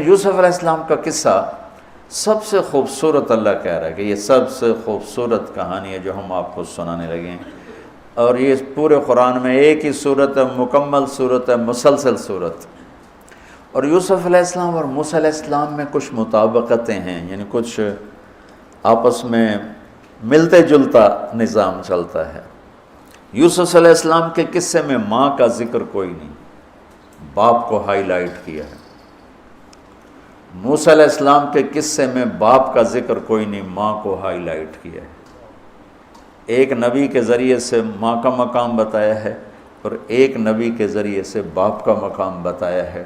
یوسف علیہ السلام کا قصہ سب سے خوبصورت اللہ کہہ رہا ہے کہ یہ سب سے خوبصورت کہانی ہے جو ہم آپ کو سنانے لگے ہیں، اور یہ پورے قرآن میں ایک ہی صورت ہے، مکمل صورت ہے، مسلسل صورت۔ اور یوسف علیہ السلام اور موسیٰ علیہ السلام میں کچھ مطابقتیں ہیں، یعنی کچھ آپس میں ملتے جلتا نظام چلتا ہے۔ یوسف علیہ السلام کے قصے میں ماں کا ذکر کوئی نہیں، باپ کو ہائی لائٹ کیا ہے۔ موسیٰ علیہ السلام کے قصے میں باپ کا ذکر کوئی نہیں، ماں کو ہائی لائٹ کیا ہے۔ ایک نبی کے ذریعے سے ماں کا مقام بتایا ہے اور ایک نبی کے ذریعے سے باپ کا مقام بتایا ہے،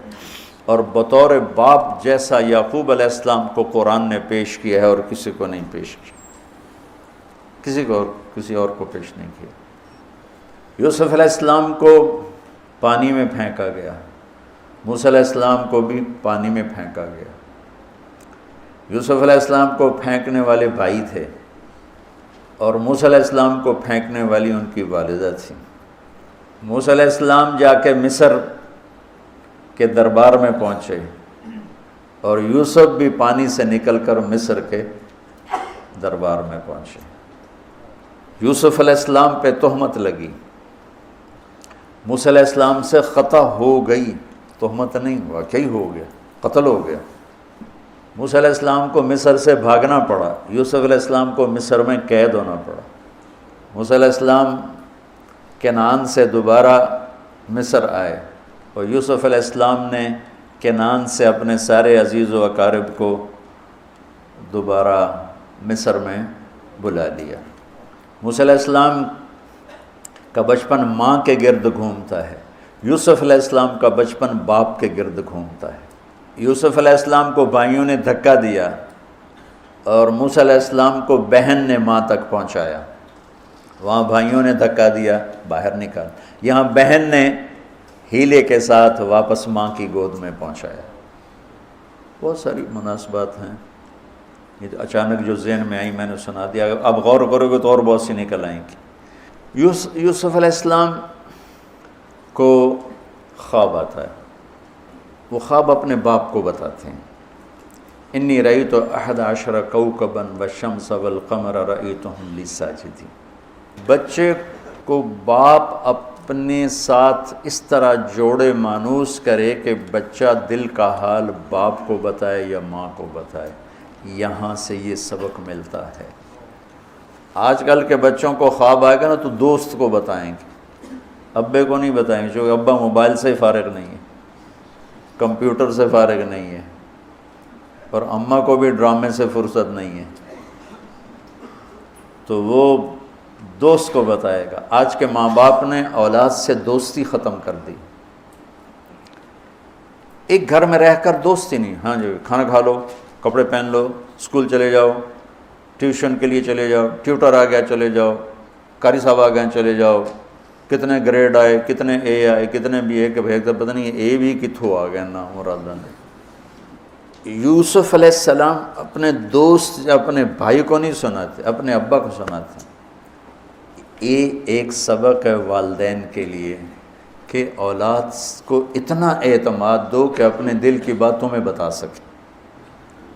اور بطور باپ جیسا یعقوب علیہ السلام کو قرآن نے پیش کیا ہے اور کسی کو نہیں پیش کیا، کسی اور کو پیش نہیں کیا۔ یوسف علیہ السلام کو پانی میں پھینکا گیا، موسیٰ علیہ السلام کو بھی پانی میں پھینکا گیا۔ یوسف علیہ السلام کو پھینکنے والے بھائی تھے اور موسیٰ علیہ السلام کو پھینکنے والی ان کی والدہ تھی۔ موسیٰ علیہ السلام جا کے مصر کے دربار میں پہنچے اور یوسف بھی پانی سے نکل کر مصر کے دربار میں پہنچے۔ یوسف علیہ السلام پہ تہمت لگی، موسیٰ علیہ السلام سے خطا ہو گئی، تہمت نہیں، واقعی ہو گیا، قتل ہو گیا۔ موسیٰ علیہ السلام کو مصر سے بھاگنا پڑا، یوسف علیہ السلام کو مصر میں قید ہونا پڑا۔ موسیٰ علیہ السلام کنعان سے دوبارہ مصر آئے اور یوسف علیہ السلام نے کنعان سے اپنے سارے عزیز و اقارب کو دوبارہ مصر میں بلا لیا۔ موسیٰ علیہ السلام کا بچپن ماں کے گرد گھومتا ہے، یوسف علیہ السلام کا بچپن باپ کے گرد گھومتا ہے۔ یوسف علیہ السلام کو بھائیوں نے دھکا دیا اور موسیٰ علیہ السلام کو بہن نے ماں تک پہنچایا۔ وہاں بھائیوں نے دھکا دیا، باہر نکال، یہاں بہن نے ہیلے کے ساتھ واپس ماں کی گود میں پہنچایا۔ بہت ساری مناسبات ہیں، یہ اچانک جو ذہن میں آئی میں نے سنا دیا، اب غور کرو گے تو اور بہت سی نکل آئیں گی۔ یوسف علیہ السلام کو خواب آتا ہے، وہ خواب اپنے باپ کو بتاتے ہیں۔ انی رأیت 11 کوكبا والشمس والقمر رأیتهم لی ساجدین۔ بچے کو باپ اپنے ساتھ اس طرح جوڑے مانوس کرے کہ بچہ دل کا حال باپ کو بتائے یا ماں کو بتائے، یہاں سے یہ سبق ملتا ہے۔ آج کل کے بچوں کو خواب آئے گا نا تو دوست کو بتائیں گے، ابے کو نہیں بتائیں گے، کیونکہ ابا موبائل سے فارغ نہیں ہے، کمپیوٹر سے فارغ نہیں ہے، اور اماں کو بھی ڈرامے سے فرصت نہیں ہے، تو وہ دوست کو بتائے گا۔ آج کے ماں باپ نے اولاد سے دوستی ختم کر دی، ایک گھر میں رہ کر دوستی نہیں، ہاں جی کھانا کھا لو، کپڑے پہن لو، اسکول چلے جاؤ، ٹیوشن کے لیے چلے جاؤ، ٹیوٹر آ گیا چلے جاؤ، قاری صاحب آ گئے چلے جاؤ، کتنے گریڈ آئے، کتنے اے آئے، کتنے بی اے کے بھیج دے، پتہ نہیں اے بھی کتھوں آ گیا نا مرادہ نے۔ یوسف علیہ السلام اپنے دوست اپنے بھائی کو نہیں سناتے، اپنے ابا کو سناتے۔ یہ ایک سبق ہے والدین کے لیے کہ اولاد کو اتنا اعتماد دو کہ اپنے دل کی بات تمہیں بتا سکے،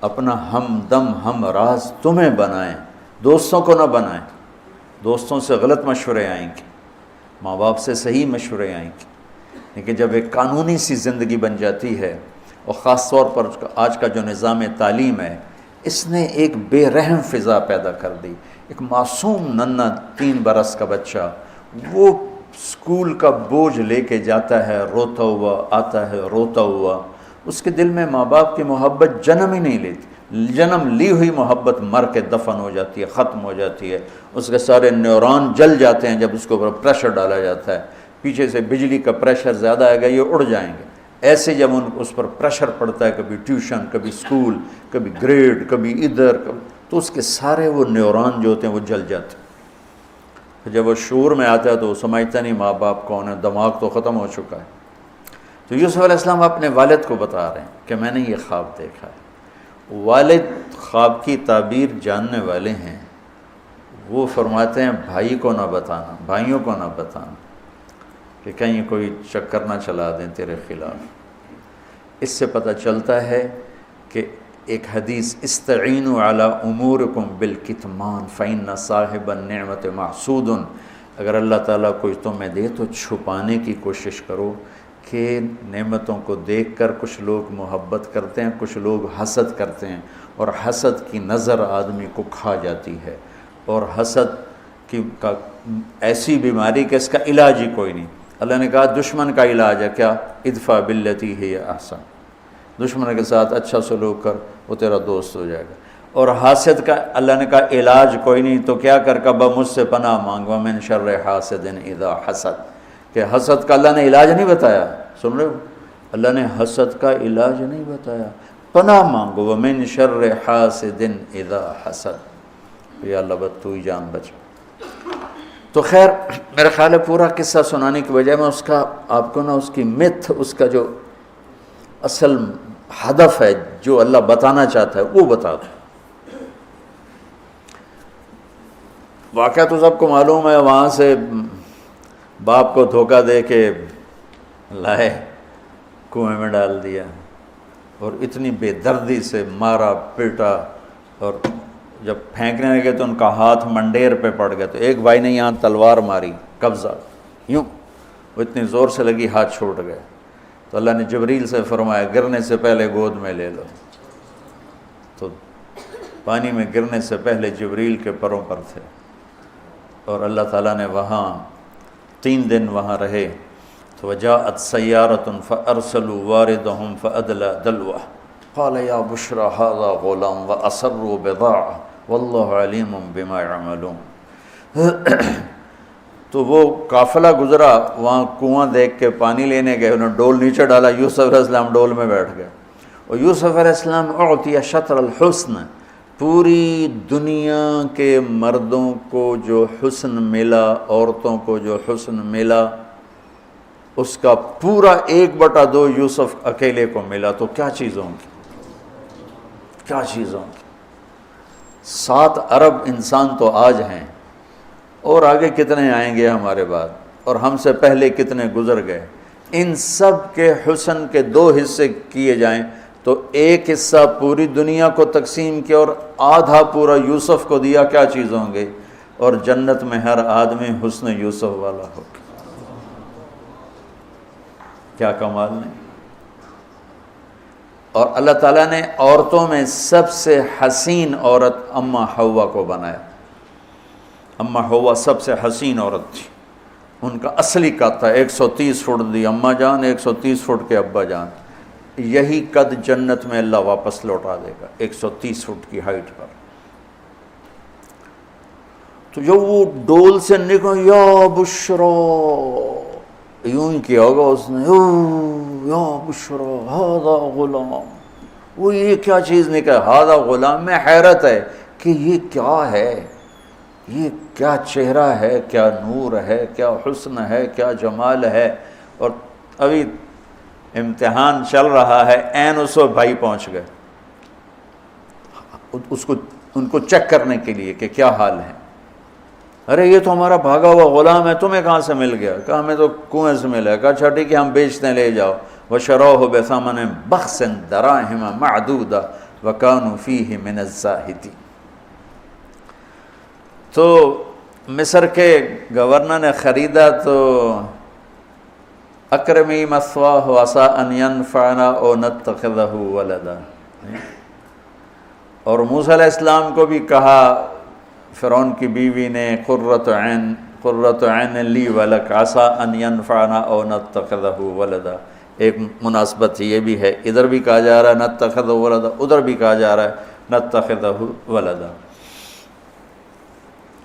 اپنا ہمدم ہم راز تمہیں بنائیں، دوستوں کو نہ بنائیں۔ دوستوں سے غلط مشورے آئیں گے، ماں باپ سے صحیح مشورے آئیں گے، لیکن جب ایک قانونی سی زندگی بن جاتی ہے، اور خاص طور پر آج کا جو نظام تعلیم ہے، اس نے ایک بے رحم فضا پیدا کر دی۔ ایک معصوم ننھا 3 برس کا بچہ وہ اسکول کا بوجھ لے کے جاتا ہے، روتا ہوا آتا ہے، روتا ہوا، اس کے دل میں ماں باپ کی محبت جنم ہی نہیں لیتی، جنم لی ہوئی محبت مر کے دفن ہو جاتی ہے، ختم ہو جاتی ہے، اس کے سارے نیورون جل جاتے ہیں جب اس کے اوپر پریشر ڈالا جاتا ہے، پیچھے سے بجلی کا پریشر زیادہ آئے گا یہ اڑ جائیں گے۔ ایسے جب اس پر پریشر پڑتا ہے، کبھی ٹیوشن، کبھی اسکول، کبھی گریڈ، کبھی ادھر، تو اس کے سارے وہ نیورون جو ہوتے ہیں وہ جل جاتے ہیں۔ جب وہ شعور میں آتا ہے تو وہ سمجھتا نہیں ماں باپ کون ہے، دماغ تو ختم ہو چکا ہے۔ تو یوسف علیہ السلام اپنے والد کو بتا رہے ہیں کہ میں نے یہ خواب دیکھا ہے۔ والد خواب کی تعبیر جاننے والے ہیں، وہ فرماتے ہیں بھائی کو نہ بتانا، بھائیوں کو نہ بتانا، کہ کہیں کوئی چکر نہ چلا دیں تیرے خلاف۔ اس سے پتہ چلتا ہے کہ ایک حدیث استعینوا علی امورکم بالکتمان فإن صاحب النعمت محسود، اگر اللہ تعالیٰ کچھ تمہیں دے تو چھپانے کی کوشش کرو، کہ نعمتوں کو دیکھ کر کچھ لوگ محبت کرتے ہیں، کچھ لوگ حسد کرتے ہیں، اور حسد کی نظر آدمی کو کھا جاتی ہے، اور حسد کا ایسی بیماری کہ اس کا علاج ہی کوئی نہیں۔ اللہ نے کہا دشمن کا علاج ہے کیا؟ ادفع باللتی ہی احسن، دشمن کے ساتھ اچھا سلوک کر، وہ تیرا دوست ہو جائے گا۔ اور حاسد کا اللہ نے کہا علاج کوئی نہیں، تو کیا کر کبا مجھ سے پناہ مانگ، ومن شر حاسد اذا حسد، کہ حسد کا اللہ نے علاج نہیں بتایا، سن رہے ہو؟ اللہ نے حسد کا علاج نہیں بتایا، پناہ مانگو، ومن شر حاسد اذا حسد، یا اللہ بس تو ہی جان بچ۔ تو خیر میرا خیال ہے پورا قصہ سنانے کی بجائے میں اس کا آپ کو نا اس کی متھ، اس کا جو اصل ہدف ہے جو اللہ بتانا چاہتا ہے وہ بتا دوں۔ واقعہ تو سب کو معلوم ہے، وہاں سے باپ کو دھوکہ دے کے لائے کنویں میں ڈال دیا، اور اتنی بے دردی سے مارا پیٹا، اور جب پھینکنے لگے تو ان کا ہاتھ منڈیر پہ پڑ گیا، تو ایک بھائی نے یہاں تلوار ماری قبضہ یوں، وہ اتنی زور سے لگی ہاتھ چھوٹ گئے، تو اللہ نے جبریل سے فرمایا گرنے سے پہلے گود میں لے لو، تو پانی میں گرنے سے پہلے جبریل کے پروں پر تھے، اور اللہ تعالیٰ نے وہاں 3 دن وہاں رہے۔ تو وجاءت سیارۃ فارسلوا واردہم فادلی دلوہ قال یا بشری ھذا غلام واسروا بضاعہ واللہ علیم بما یعملون۔ تو وہ قافلہ گزرا، وہاں کنواں دیکھ کے پانی لینے گئے، انہوں نے ڈول نیچے ڈالا، یوسف علیہ السلام ڈول میں بیٹھ گئے، اور یوسف علیہ السلام اعطی شطر الحسن، پوری دنیا کے مردوں کو جو حسن ملا، عورتوں کو جو حسن ملا، اس کا پورا 1/2 یوسف اکیلے کو ملا، تو کیا چیز ہوں گی، کیا چیز ہوں گی۔ 7 ارب انسان تو آج ہیں، اور آگے کتنے آئیں گے ہمارے بعد، اور ہم سے پہلے کتنے گزر گئے، ان سب کے حسن کے 2 حصے کیے جائیں تو 1 حصہ پوری دنیا کو تقسیم کیا اور آدھا پورا یوسف کو دیا، کیا چیز ہوں گے، اور جنت میں ہر آدمی حسن یوسف والا ہو، کیا کمال نہیں۔ اور اللہ تعالیٰ نے عورتوں میں سب سے حسین عورت اماں حوا کو بنایا، اماں حوا سب سے حسین عورت تھی، ان کا اصلی قد تھا 130 فٹ دی اماں جان، 130 فٹ کے ابا جان، یہی قد جنت میں اللہ واپس لوٹا دے گا 130 فٹ کی ہائٹ پر۔ تو جب وہ ڈول سے نکل یا بشرا، یوں ہی کیا ہوگا اس نے، یا بشرا ھذا غلام، وہ یہ کیا چیز نکل، ھذا غلام، میں حیرت ہے کہ یہ کیا ہے، یہ کیا چہرہ ہے، کیا نور ہے، کیا حسن ہے، کیا جمال ہے۔ اور ابھی امتحان چل رہا ہے، عین اس وقت بھائی پہنچ گئے ان کو چیک کرنے کے لیے کہ کیا حال ہے۔ ارے یہ تو ہمارا بھاگا ہوا غلام ہے، تمہیں کہاں سے مل گیا؟ کہا ہمیں تو کنویں سے ملا ہے۔ کہا اچھا ٹھیک ہے ہم بیچتے ہیں، لے جاؤ۔ وَشَرَوْهُ بِثَمَنٍ بَخْسٍ دَرَاهِمَ مَعْدُودَةٍ وَكَانُوا فِيهِ مِنَ الزَّاهِدِينَ۔ تو مصر کے گورنر نے خریدا تو اکرمی مثواہ وعسیٰ ان ینفعنا او نتخذہ ولدا، اور موسیٰ علیہ السلام کو بھی کہا فرعون کی بیوی نے قرۃ عین لی ولک عسیٰ ان ینفعنا او نتخذہ ولدا۔ ایک مناسبت یہ بھی ہے، ادھر بھی کہا جا رہا ہے نتخذہ ولدا، ادھر بھی کہا جا رہا ہے نتخذہ ولدا۔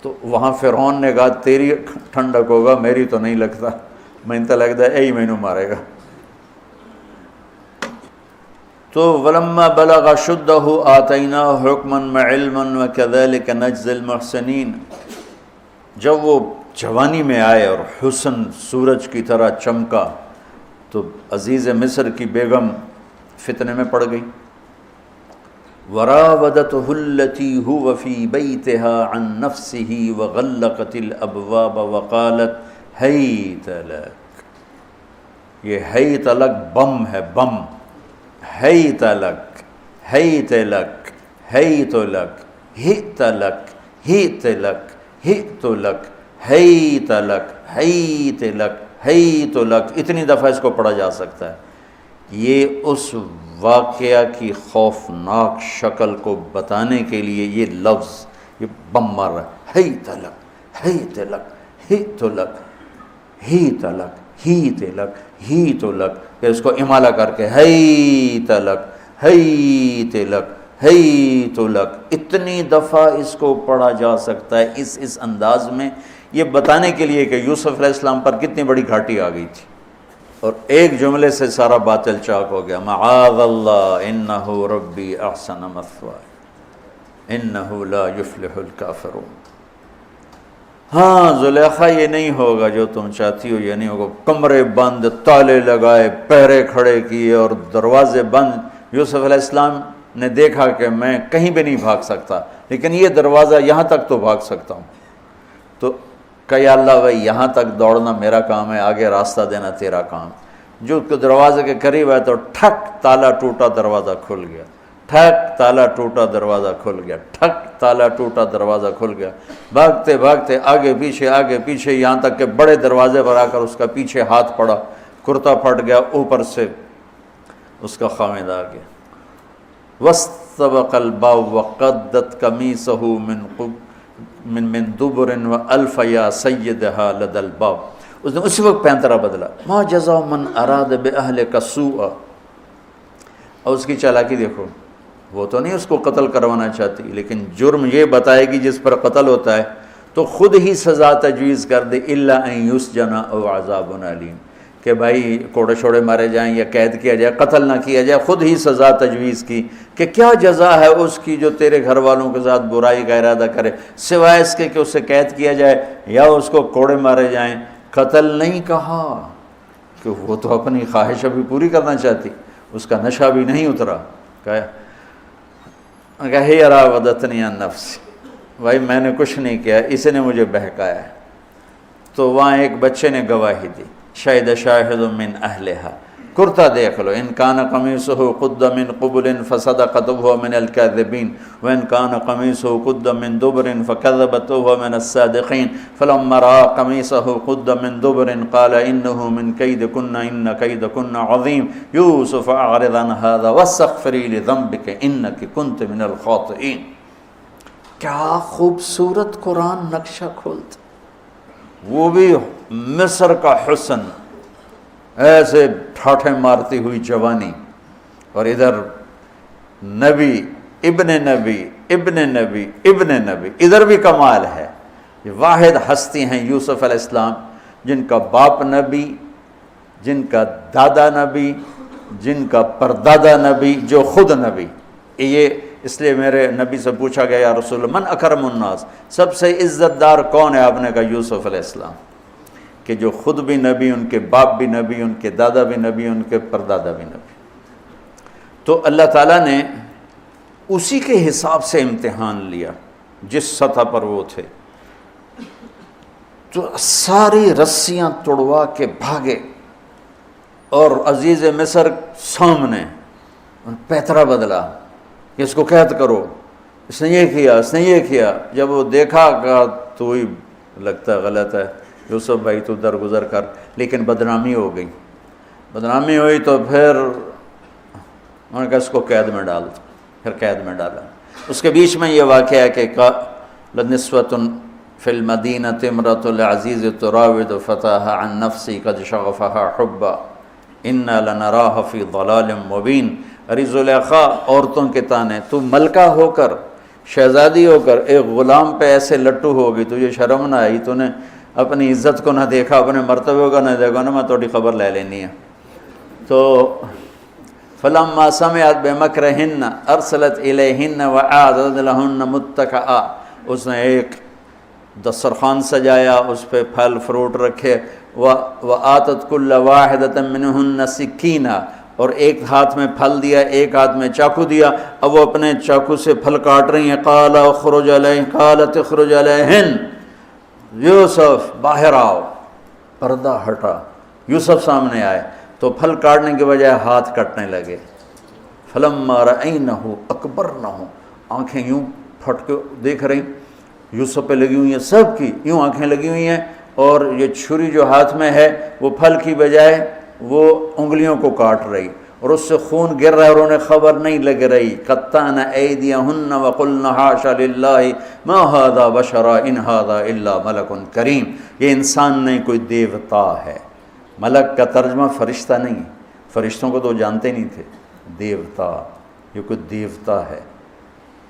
تو وہاں فرعون نے کہا تیری ٹھنڈک ہوگا، میری تو نہیں لگتا، میں تو لگتا ہے یہی مینوں مارے گا۔ تو وَلَمَّا بَلَغَ شُدَّهُ آتَيْنَاهُ حُكْمًا وَعِلْمًا وَكَذَلِكَ نَجْزِي الْمُحْسِنِينَ۔ جب وہ جوانی میں آئے اور حسن سورج کی طرح چمکا تو عزیز مصر کی بیگم فتنے میں پڑ گئی۔ وراودته التي هو في بيتها عن نفسه وغلقت الابواب وقالت هيت لك، یہ ہیت لک بم ہے، بم، ہیت لک، حیت لک حیت لک ہت لک ہت لک ہت لک حیت لک حیت لک حیت لک، اتنی دفعہ اس کو پڑھا جا سکتا ہے۔ یہ اس واقعہ کی خوفناک شکل کو بتانے کے لیے یہ لفظ یہ بم مار رہا ہے، حیت لک حیت لک ہت لک ہیت لک ہیت لک ہیت لک، پھر اس کو امالہ کر کے حیت لک حیت لک حیت لک، اتنی دفعہ اس کو پڑھا جا سکتا ہے اس انداز میں، یہ بتانے کے لیے کہ یوسف علیہ السلام پر کتنی بڑی گھاٹی آ گئی تھی، اور ایک جملے سے سارا باطل چاک ہو گیا، معاذ اللہ انہ ربی احسن مثوایا انہ لا یفلح الکافرون۔ ہاں زلیخا یہ نہیں ہوگا جو تم چاہتی ہو، یہ نہیں ہوگا، کمرے بند، تالے لگائے، پہرے کھڑے کیے اور دروازے بند۔ یوسف علیہ السلام نے دیکھا کہ میں کہیں بھی نہیں بھاگ سکتا، لیکن یہ دروازہ یہاں تک تو بھاگ سکتا ہوں، تو کہ یا اللہ بھائی یہاں تک دوڑنا میرا کام ہے، آگے راستہ دینا تیرا کام۔ جو دروازے کے قریب ہے تو ٹھک تالا ٹوٹا دروازہ کھل گیا، ٹھک تالا ٹوٹا دروازہ کھل گیا، ٹھک تالا ٹوٹا دروازہ کھل گیا، بھاگتے بھاگتے آگے پیچھے یہاں تک کہ بڑے دروازے پر آ کر اس کا پیچھے ہاتھ پڑا، کرتا پھٹ گیا، اوپر سے اس کا خامد آ گیا۔ وَاسْتَبَقَ الْبَابَ وَقَدَّتْ قَمِيصَهُ من دبر وَأَلْفَ يَا سَيِّدَهَا لَدَى الْبَابِ، اس نے اسی وقت پینترا بدلا، مَا جَزَاءُ مَنْ أَرَادَ بِأَهْلِكَ سُوءًا، اور اس کی چالاکی دیکھو، وہ تو نہیں اس کو قتل کروانا چاہتی، لیکن جرم یہ بتائے گی جس پر قتل ہوتا ہے تو خود ہی سزا تجویز کر دے، إِلَّا أَن يُسْجَنَ أَوْ عَذَابٌ أَلِيمٌ، کہ بھائی کوڑے شوڑے مارے جائیں یا قید کیا جائے، قتل نہ کیا جائے، خود ہی سزا تجویز کی کہ کیا جزا ہے اس کی جو تیرے گھر والوں کے ساتھ برائی کا ارادہ کرے، سوائے اس کے کہ اسے قید کیا جائے یا اس کو کوڑے مارے جائیں۔ قتل نہیں کہا کہ وہ تو اپنی خواہش ابھی پوری کرنا چاہتی، اس کا نشہ بھی نہیں اترا، کہا ہی راودتنی عن نفسی، بھائی میں نے کچھ نہیں کیا، اس نے مجھے بہکایا ہے۔ تو وہاں ایک بچے نے گواہی دی، شاہد شاہد من اہلہا، کرتا دیکھ لو، ان کان قمیصہ قد من قبل فصدقت وهو من الكاذبین وان کان قمیصہ قد من دبر فکذبت وهو من الصادقین فلما رأى قمیصہ قد من دبر قال انه من کیدکن ان کیدکن عظیم یوسف اعرض عن هذا واستغفری لذنبک انک کنت من الخاطئین۔ کیا خوبصورت قرآن نقشہ کھولتا، وہ بھی مصر کا حسن، ایسے ٹھاٹھے مارتی ہوئی جوانی، اور ادھر نبی ابن نبی ابن نبی ابن نبی، ادھر بھی کمال ہے۔ یہ واحد ہستی ہیں یوسف علیہ السلام، جن کا باپ نبی، جن کا دادا نبی، جن کا پردادا نبی، جو خود نبی۔ یہ اس لیے میرے نبی سے پوچھا گیا یا رسول اللہ من اکرم الناس، سب سے عزت دار کون ہے؟ آپ نے کہا یوسف علیہ السلام، کہ جو خود بھی نبی، ان کے باپ بھی نبی، ان کے دادا بھی نبی، ان کے پردادا بھی نبی۔ تو اللہ تعالیٰ نے اسی کے حساب سے امتحان لیا جس سطح پر وہ تھے، تو ساری رسیاں توڑوا کے بھاگے، اور عزیز مصر سامنے پیترا بدلا کہ اس کو قید کرو، اس نے یہ کیا، اس نے یہ کیا۔ جب وہ دیکھا کہ تو ہی لگتا ہے غلط ہے، یوسف بھائی تو درگزر کر، لیکن بدنامی ہو گئی، بدنامی ہوئی تو پھر انہوں نے کہا اس کو قید میں ڈال دو، پھر قید میں ڈالا۔ اس کے بیچ میں یہ واقعہ ہے کہ لنسوة فی المدینۃ امرأۃ العزیز تراود فتاها عن نفسی قد شغفها حبا انا لنراها فی ضلال مبین۔ ارے زلیخا، عورتوں کے تانے، تو ملکہ ہو کر، شہزادی ہو کر ایک غلام پہ ایسے لٹو ہوگی، تجھے شرم نہ آئی؟ تو نے اپنی عزت کو نہ دیکھا، اپنے مرتبے کو نہ دیکھا نا، میں تھوڑی خبر لے لینی ہے۔ تو فلما سمعت بمکرہن ارسلت الیہن واعدت لہن متکئا، اس نے ایک دسترخوان سجایا، اس پہ پھل فروٹ رکھے، وآتت کل واحدۃ منہن سکینہ، اور ایک ہاتھ میں پھل دیا، ایک ہاتھ میں چاقو دیا، اب وہ اپنے چاقو سے پھل کاٹ رہی ہیں۔ قال اخرج علیہن، قالت اخرج علیہن، یوسف باہر آؤ۔ پردہ ہٹا، یوسف سامنے آئے تو پھل کاٹنے کے بجائے ہاتھ کٹنے لگے۔ فلما رأینہ اکبرنہ، آنکھیں یوں پھٹ کے دیکھ رہی یوسف پہ لگی ہوئی ہیں، سب کی یوں آنکھیں لگی ہوئی ہیں، اور یہ چھری جو ہاتھ میں ہے وہ پھل کی بجائے وہ انگلیوں کو کاٹ رہی، اور اس سے خون گر رہا ہے اور انہیں خبر نہیں لگ رہی۔ قطعن ایدیہن وقلن حاشا للہ ما ھذا بشرا ان ھذا الا ملک کریم، یہ انسان نہیں، کوئی دیوتا ہے۔ ملک کا ترجمہ فرشتہ نہیں، فرشتوں کو تو جانتے نہیں تھے، دیوتا، یہ کوئی دیوتا ہے۔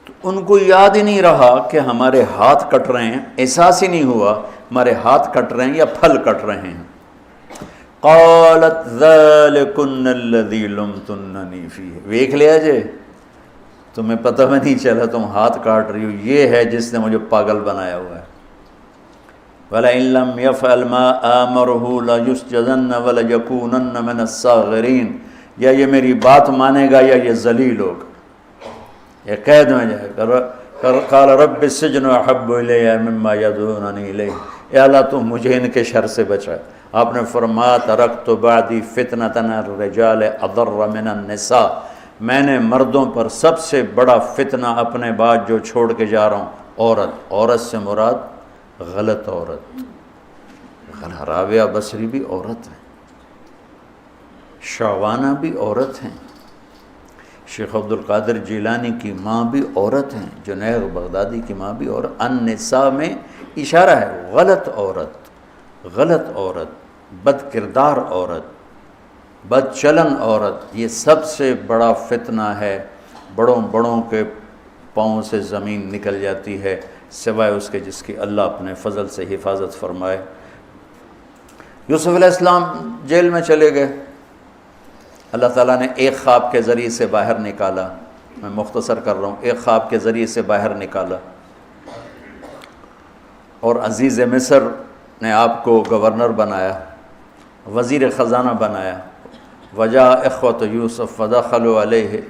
تو ان کو یاد ہی نہیں رہا کہ ہمارے ہاتھ کٹ رہے ہیں، احساس ہی نہیں ہوا ہمارے ہاتھ کٹ رہے ہیں یا پھل کٹ رہے ہیں۔ قالت ذالکن الذی لمتننی فیہ، ویکھ لیا جے، تمہیں پتہ بھی نہیں چلا تم ہاتھ کاٹ رہی ہو، یہ ہے جس نے مجھے پاگل بنایا ہوا ہے۔ وَلَئِن لَّمْ يَفْعَلْ مَا آمَرُهُ لَيُسْجَنَّ وَلَيَكُونَنَّ مِنَ الصَّاغِرِينَ، یا یہ میری بات مانے گا یا یہ ذلیل ہوگا، یہ قید میں جائے گا۔ قال رب السجن احب الی مما یدعوننی الیہ، اے اللہ تو مجھے ان کے شر سے بچا۔ آپ نے فرمایا ترکت بعدی فتنۃ الرجال اضر من النساء، میں نے مردوں پر سب سے بڑا فتنہ اپنے بعد جو چھوڑ کے جا رہا ہوں عورت۔ عورت سے مراد غلط عورت، راویہ بصری بھی عورت ہیں، شعوانہ بھی عورت ہیں، شیخ عبد القادر جیلانی کی ماں بھی عورت ہیں، جنید بغدادی کی ماں بھی عورت۔ النساء میں اشارہ ہے غلط عورت، غلط عورت، بد کردار عورت، بد چلن عورت، یہ سب سے بڑا فتنہ ہے۔ بڑوں بڑوں کے پاؤں سے زمین نکل جاتی ہے سوائے اس کے جس کی اللہ اپنے فضل سے حفاظت فرمائے۔ یوسف علیہ السلام جیل میں چلے گئے، اللہ تعالیٰ نے ایک خواب کے ذریعے سے باہر نکالا، میں مختصر کر رہا ہوں، ایک خواب کے ذریعے سے باہر نکالا، اور عزیز مصر نے آپ کو گورنر بنایا، وزیر خزانہ بنایا۔ وجاء اخوۃ یوسف فدخلوا علیہ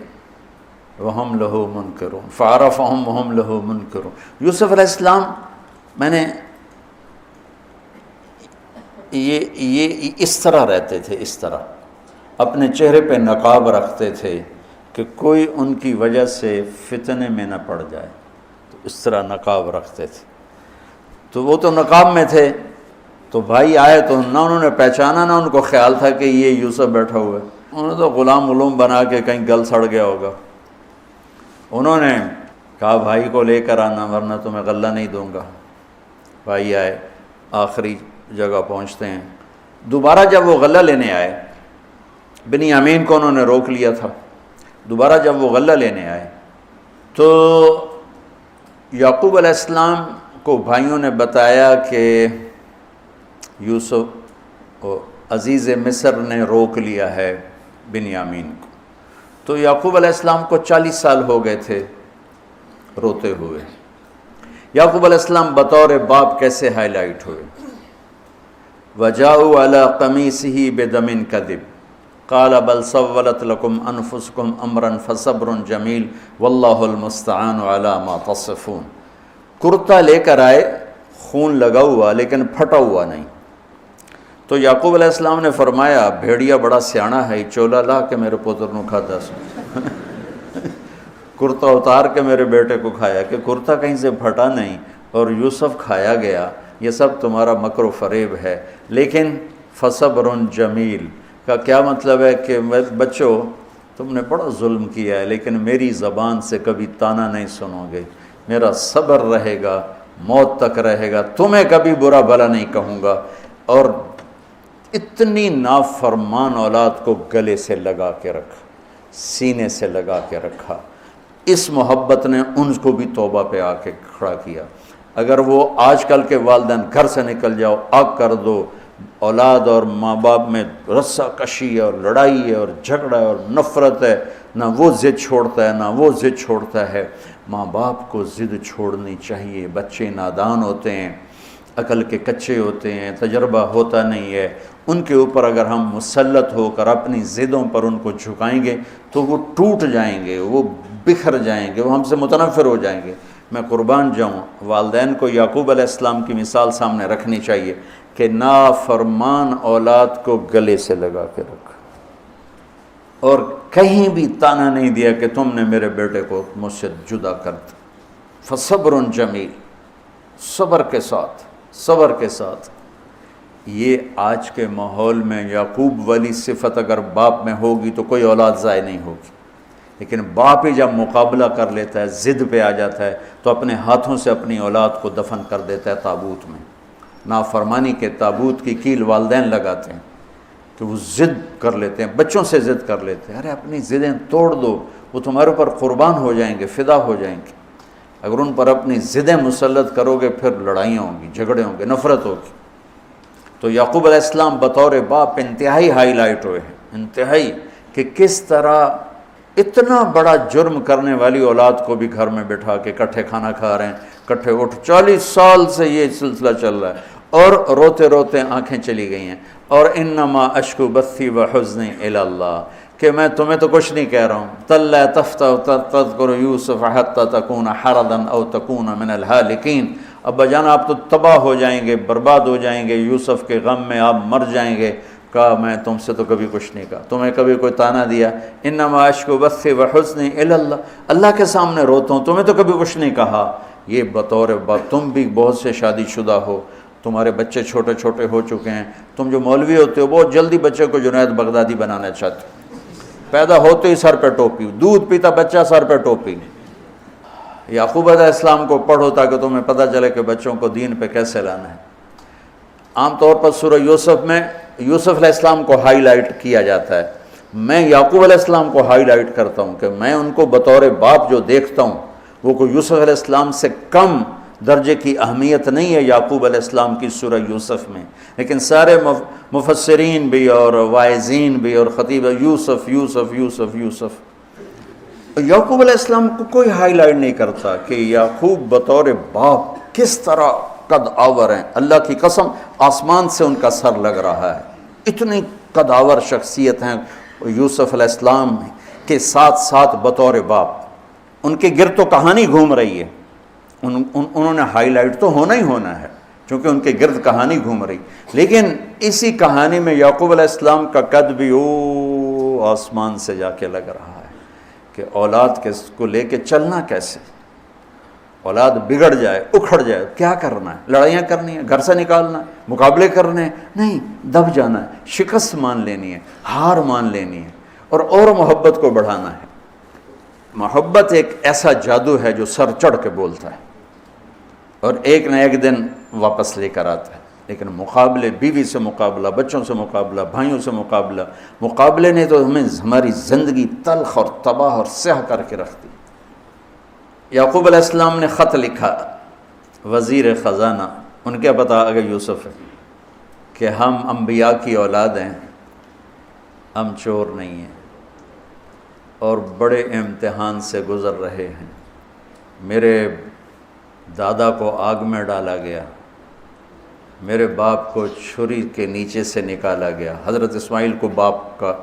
وہم لہ منکرون فعرفہم وہم لہ منکرون۔ یوسف علیہ السلام، میں نے یہ اس طرح رہتے تھے، اس طرح اپنے چہرے پہ نقاب رکھتے تھے کہ کوئی ان کی وجہ سے فتنے میں نہ پڑ جائے، تو اس طرح نقاب رکھتے تھے۔ تو وہ تو نقاب میں تھے، تو بھائی آئے تو نہ انہوں نے پہچانا، نہ ان کو خیال تھا کہ یہ یوسف بیٹھا ہوا ہے، انہوں نے تو غلام علوم بنا کے کہیں گل سڑ گیا ہوگا۔ انہوں نے کہا بھائی کو لے کر آنا ورنہ تمہیں غلہ نہیں دوں گا۔ بھائی آئے، آخری جگہ پہنچتے ہیں، دوبارہ جب وہ غلہ لینے آئے، بنیامین کو انہوں نے روک لیا تھا، دوبارہ جب وہ غلہ لینے آئے تو یعقوب علیہ السلام کو بھائیوں نے بتایا کہ یوسف عزیز مصر نے روک لیا ہے بنیامین کو۔ تو یعقوب علیہ السلام کو 40 سال ہو گئے تھے روتے ہوئے۔ یعقوب علیہ السلام بطور باپ کیسے ہائی لائٹ ہوئے؟ وَجَاءُوا عَلَىٰ قَمِيصِهِ بِدَمٍ كَذِبٍ قال بل سولت لکم انفسکم امرا فصبر جمیل واللہ المستعان علی ما تصفون۔ کرتا لے کر آئے، خون لگا ہوا لیکن پھٹا ہوا نہیں۔ تو یعقوب علیہ السلام نے فرمایا بھیڑیا بڑا سیانا ہے، چولا لا کے میرے پوتر نو کھاتا سو کرتا اتار کے میرے بیٹے کو کھایا، کہ کرتا کہیں سے پھٹا نہیں اور یوسف کھایا گیا، یہ سب تمہارا مکر و فریب ہے۔ لیکن فصبر جمیل کا کیا مطلب ہے کہ بچوں تم نے بڑا ظلم کیا ہے لیکن میری زبان سے کبھی طعنہ نہیں سنو گے، میرا صبر رہے گا، موت تک رہے گا، تمہیں کبھی برا بھلا نہیں کہوں گا۔ اور اتنی نافرمان اولاد کو گلے سے لگا کے رکھا، سینے سے لگا کے رکھا۔ اس محبت نے ان کو بھی توبہ پہ آ کے کھڑا کیا۔ اگر وہ آج کل کے والدین گھر سے نکل جاؤ، آگ کر دو، اولاد اور ماں باپ میں رسہ کشی ہے اور لڑائی ہے اور جھگڑا ہے اور نفرت ہے، نہ وہ ضد چھوڑتا ہے نہ وہ ضد چھوڑتا ہے۔ ماں باپ کو ضد چھوڑنی چاہیے، بچے نادان ہوتے ہیں، عقل کے کچے ہوتے ہیں، تجربہ ہوتا نہیں ہے، ان کے اوپر اگر ہم مسلط ہو کر اپنی ضدوں پر ان کو جھکائیں گے تو وہ ٹوٹ جائیں گے، وہ بکھر جائیں گے، وہ ہم سے متنفر ہو جائیں گے۔ میں قربان جاؤں، والدین کو یعقوب علیہ السلام کی مثال سامنے رکھنی چاہیے کہ نافرمان اولاد کو گلے سے لگا کے رکھا۔ اور کہیں بھی تانا نہیں دیا کہ تم نے میرے بیٹے کو مجھ سے جدا کر دیا۔ فصبر جمیل، صبر کے ساتھ۔ یہ آج کے ماحول میں یعقوب والی صفت اگر باپ میں ہوگی تو کوئی اولاد ضائع نہیں ہوگی، لیکن باپ ہی جب مقابلہ کر لیتا ہے، ضد پہ آ جاتا ہے، تو اپنے ہاتھوں سے اپنی اولاد کو دفن کر دیتا ہے تابوت میں۔ نافرمانی کے تابوت کی کیل والدین لگاتے ہیں کہ وہ ضد کر لیتے ہیں، بچوں سے ضد کر لیتے ہیں، ارے اپنی ضدیں توڑ دو، وہ تمہارے اوپر قربان ہو جائیں گے، فدا ہو جائیں گے۔ اگر ان پر اپنی ضدیں مسلط کرو گے پھر لڑائیاں ہوں گی، جھگڑے ہوں گے، نفرت ہوگی۔ تو یعقوب علیہ السلام بطور باپ انتہائی ہائی لائٹ ہوئے ہیں، انتہائی، کہ کس طرح اتنا بڑا جرم کرنے والی اولاد کو بھی گھر میں بٹھا کے کٹھے کھانا کھا رہے ہیں، کٹھے اٹھ، 40 سال سے یہ سلسلہ چل رہا ہے، اور روتے روتے آنکھیں چلی گئی ہیں۔ اور انما اشکو بثی وحزنی الی اللہ، کہ میں تمہیں تو کچھ نہیں کہہ رہا ہوں، تَلَّا تَفْتَحُ تَذْكُرُ يُوسُفَ حَتَّى تَكُونَ حَرَضًا أَوْ تَكُونَ مِنَ الْهَالِكِينَ، ابا جان آپ تو تباہ ہو جائیں گے، برباد ہو جائیں گے، یوسف کے غم میں آپ مر جائیں گے۔ کہا میں تم سے تو کبھی کچھ نہیں کہا، تمہیں کبھی کوئی تانا دیا؟ انما اشکو بثی وحزنی الی اللہ، اللہ کے سامنے روتا ہوں، تمہیں تو کبھی کچھ نہیں کہا۔ یہ بطور باپ، تم بھی بہت سے شادی شدہ ہو، تمہارے بچے چھوٹے چھوٹے ہو چکے ہیں، تم جو مولوی ہوتے ہو بہت جلدی بچے کو جنید بغدادی بنانا چاہتے ہو، پیدا ہوتے ہی سر پہ ٹوپی، دودھ پیتا بچہ سر پہ ٹوپی۔ یعقوب علیہ السلام کو پڑھو تاکہ تمہیں پتہ چلے کہ بچوں کو دین پہ کیسے لانا ہے۔ عام طور پر سورہ یوسف میں یوسف علیہ السلام کو ہائی لائٹ کیا جاتا ہے، میں یعقوب علیہ السلام کو ہائی لائٹ کرتا ہوں کہ میں ان کو بطور باپ جو دیکھتا ہوں وہ کوئی یوسف علیہ السلام سے کم درجے کی اہمیت نہیں ہے یعقوب علیہ السلام کی سورہ یوسف میں، لیکن سارے مفسرین بھی اور واعظین بھی اور خطیب یوسف یوسف یوسف یوسف، یعقوب علیہ السلام کو کوئی ہائی لائٹ نہیں کرتا کہ یعقوب بطور باپ کس طرح قد آور ہیں۔ اللہ کی قسم آسمان سے ان کا سر لگ رہا ہے، اتنی قد آور شخصیت ہیں یوسف علیہ السلام کے ساتھ ساتھ بطور باپ۔ ان کے گرد تو کہانی گھوم رہی ہے، انہوں نے ہائی لائٹ تو ہونا ہی ہونا ہے چونکہ ان کے گرد کہانی گھوم رہی، لیکن اسی کہانی میں یعقوب علیہ السلام کا قد بھی آسمان سے جا کے لگ رہا ہے کہ اولاد کو لے کے چلنا کیسے، اولاد بگڑ جائے، اکھڑ جائے، کیا کرنا ہے؟ لڑائیاں کرنی ہے، گھر سے نکالنا ہے، مقابلے کرنے ہیں؟ نہیں، دب جانا ہے، شکست مان لینی ہے، ہار مان لینی ہے، اور محبت کو بڑھانا ہے۔ محبت ایک ایسا جادو ہے جو سر چڑھ کے بولتا ہے اور ایک نہ ایک دن واپس لے کر آتا ہے، لیکن مقابلے، بیوی سے مقابلہ، بچوں سے مقابلہ، بھائیوں سے مقابلہ، مقابلے نے تو ہمیں ہماری زندگی تلخ اور تباہ اور سیاہ کر کے رکھ دی۔ یعقوب علیہ السلام نے خط لکھا وزیر خزانہ، ان کے پتہ اگر یوسف ہے، کہ ہم انبیاء کی اولاد ہیں، ہم چور نہیں ہیں اور بڑے امتحان سے گزر رہے ہیں۔ میرے دادا کو آگ میں ڈالا گیا، میرے باپ کو چھری کے نیچے سے نکالا گیا۔ حضرت اسماعیل کو باپ کا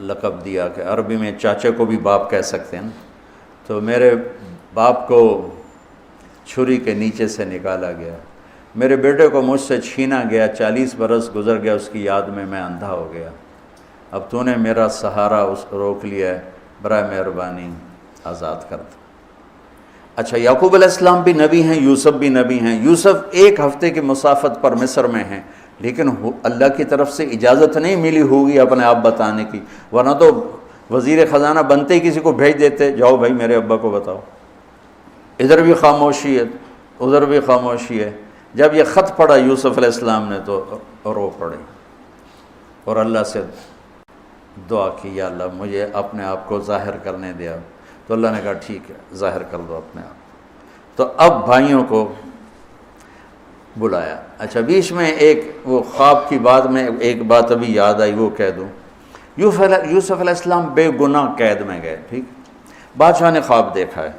لقب دیا کہ عربی میں چاچے کو بھی باپ کہہ سکتے ہیں نا، تو میرے باپ کو چھری کے نیچے سے نکالا گیا، میرے بیٹے کو مجھ سے چھینا گیا، 40 برس گزر گیا، اس کی یاد میں اندھا ہو گیا، اب تو نے میرا سہارا روک لیا ہے، برائے مہربانی آزاد کر دو۔ اچھا، یعقوب علیہ السلام بھی نبی ہیں، یوسف بھی نبی ہیں۔ یوسف 1 ہفتے کی مسافت پر مصر میں ہیں، لیکن اللہ کی طرف سے اجازت نہیں ملی ہوگی اپنے آپ بتانے کی، ورنہ تو وزیر خزانہ بنتے ہی کسی کو بھیج دیتے، جاؤ بھائی میرے ابا کو بتاؤ۔ ادھر بھی خاموشی ہے، ادھر بھی خاموشی ہے۔ جب یہ خط پڑھا یوسف علیہ السلام نے تو رو پڑے اور اللہ سے دعا کی، یا اللہ مجھے اپنے آپ کو ظاہر کرنے دیا۔ تو اللہ نے کہا ٹھیک ہے، ظاہر کر دو اپنے آپ۔ تو اب بھائیوں کو بلایا۔ اچھا، بیچ میں ایک وہ خواب کی بات میں ایک بات ابھی یاد آئی، وہ کہہ دوں۔ یوسف علیہ السلام بے گناہ قید میں گئے، ٹھیک، بادشاہ نے خواب دیکھا ہے،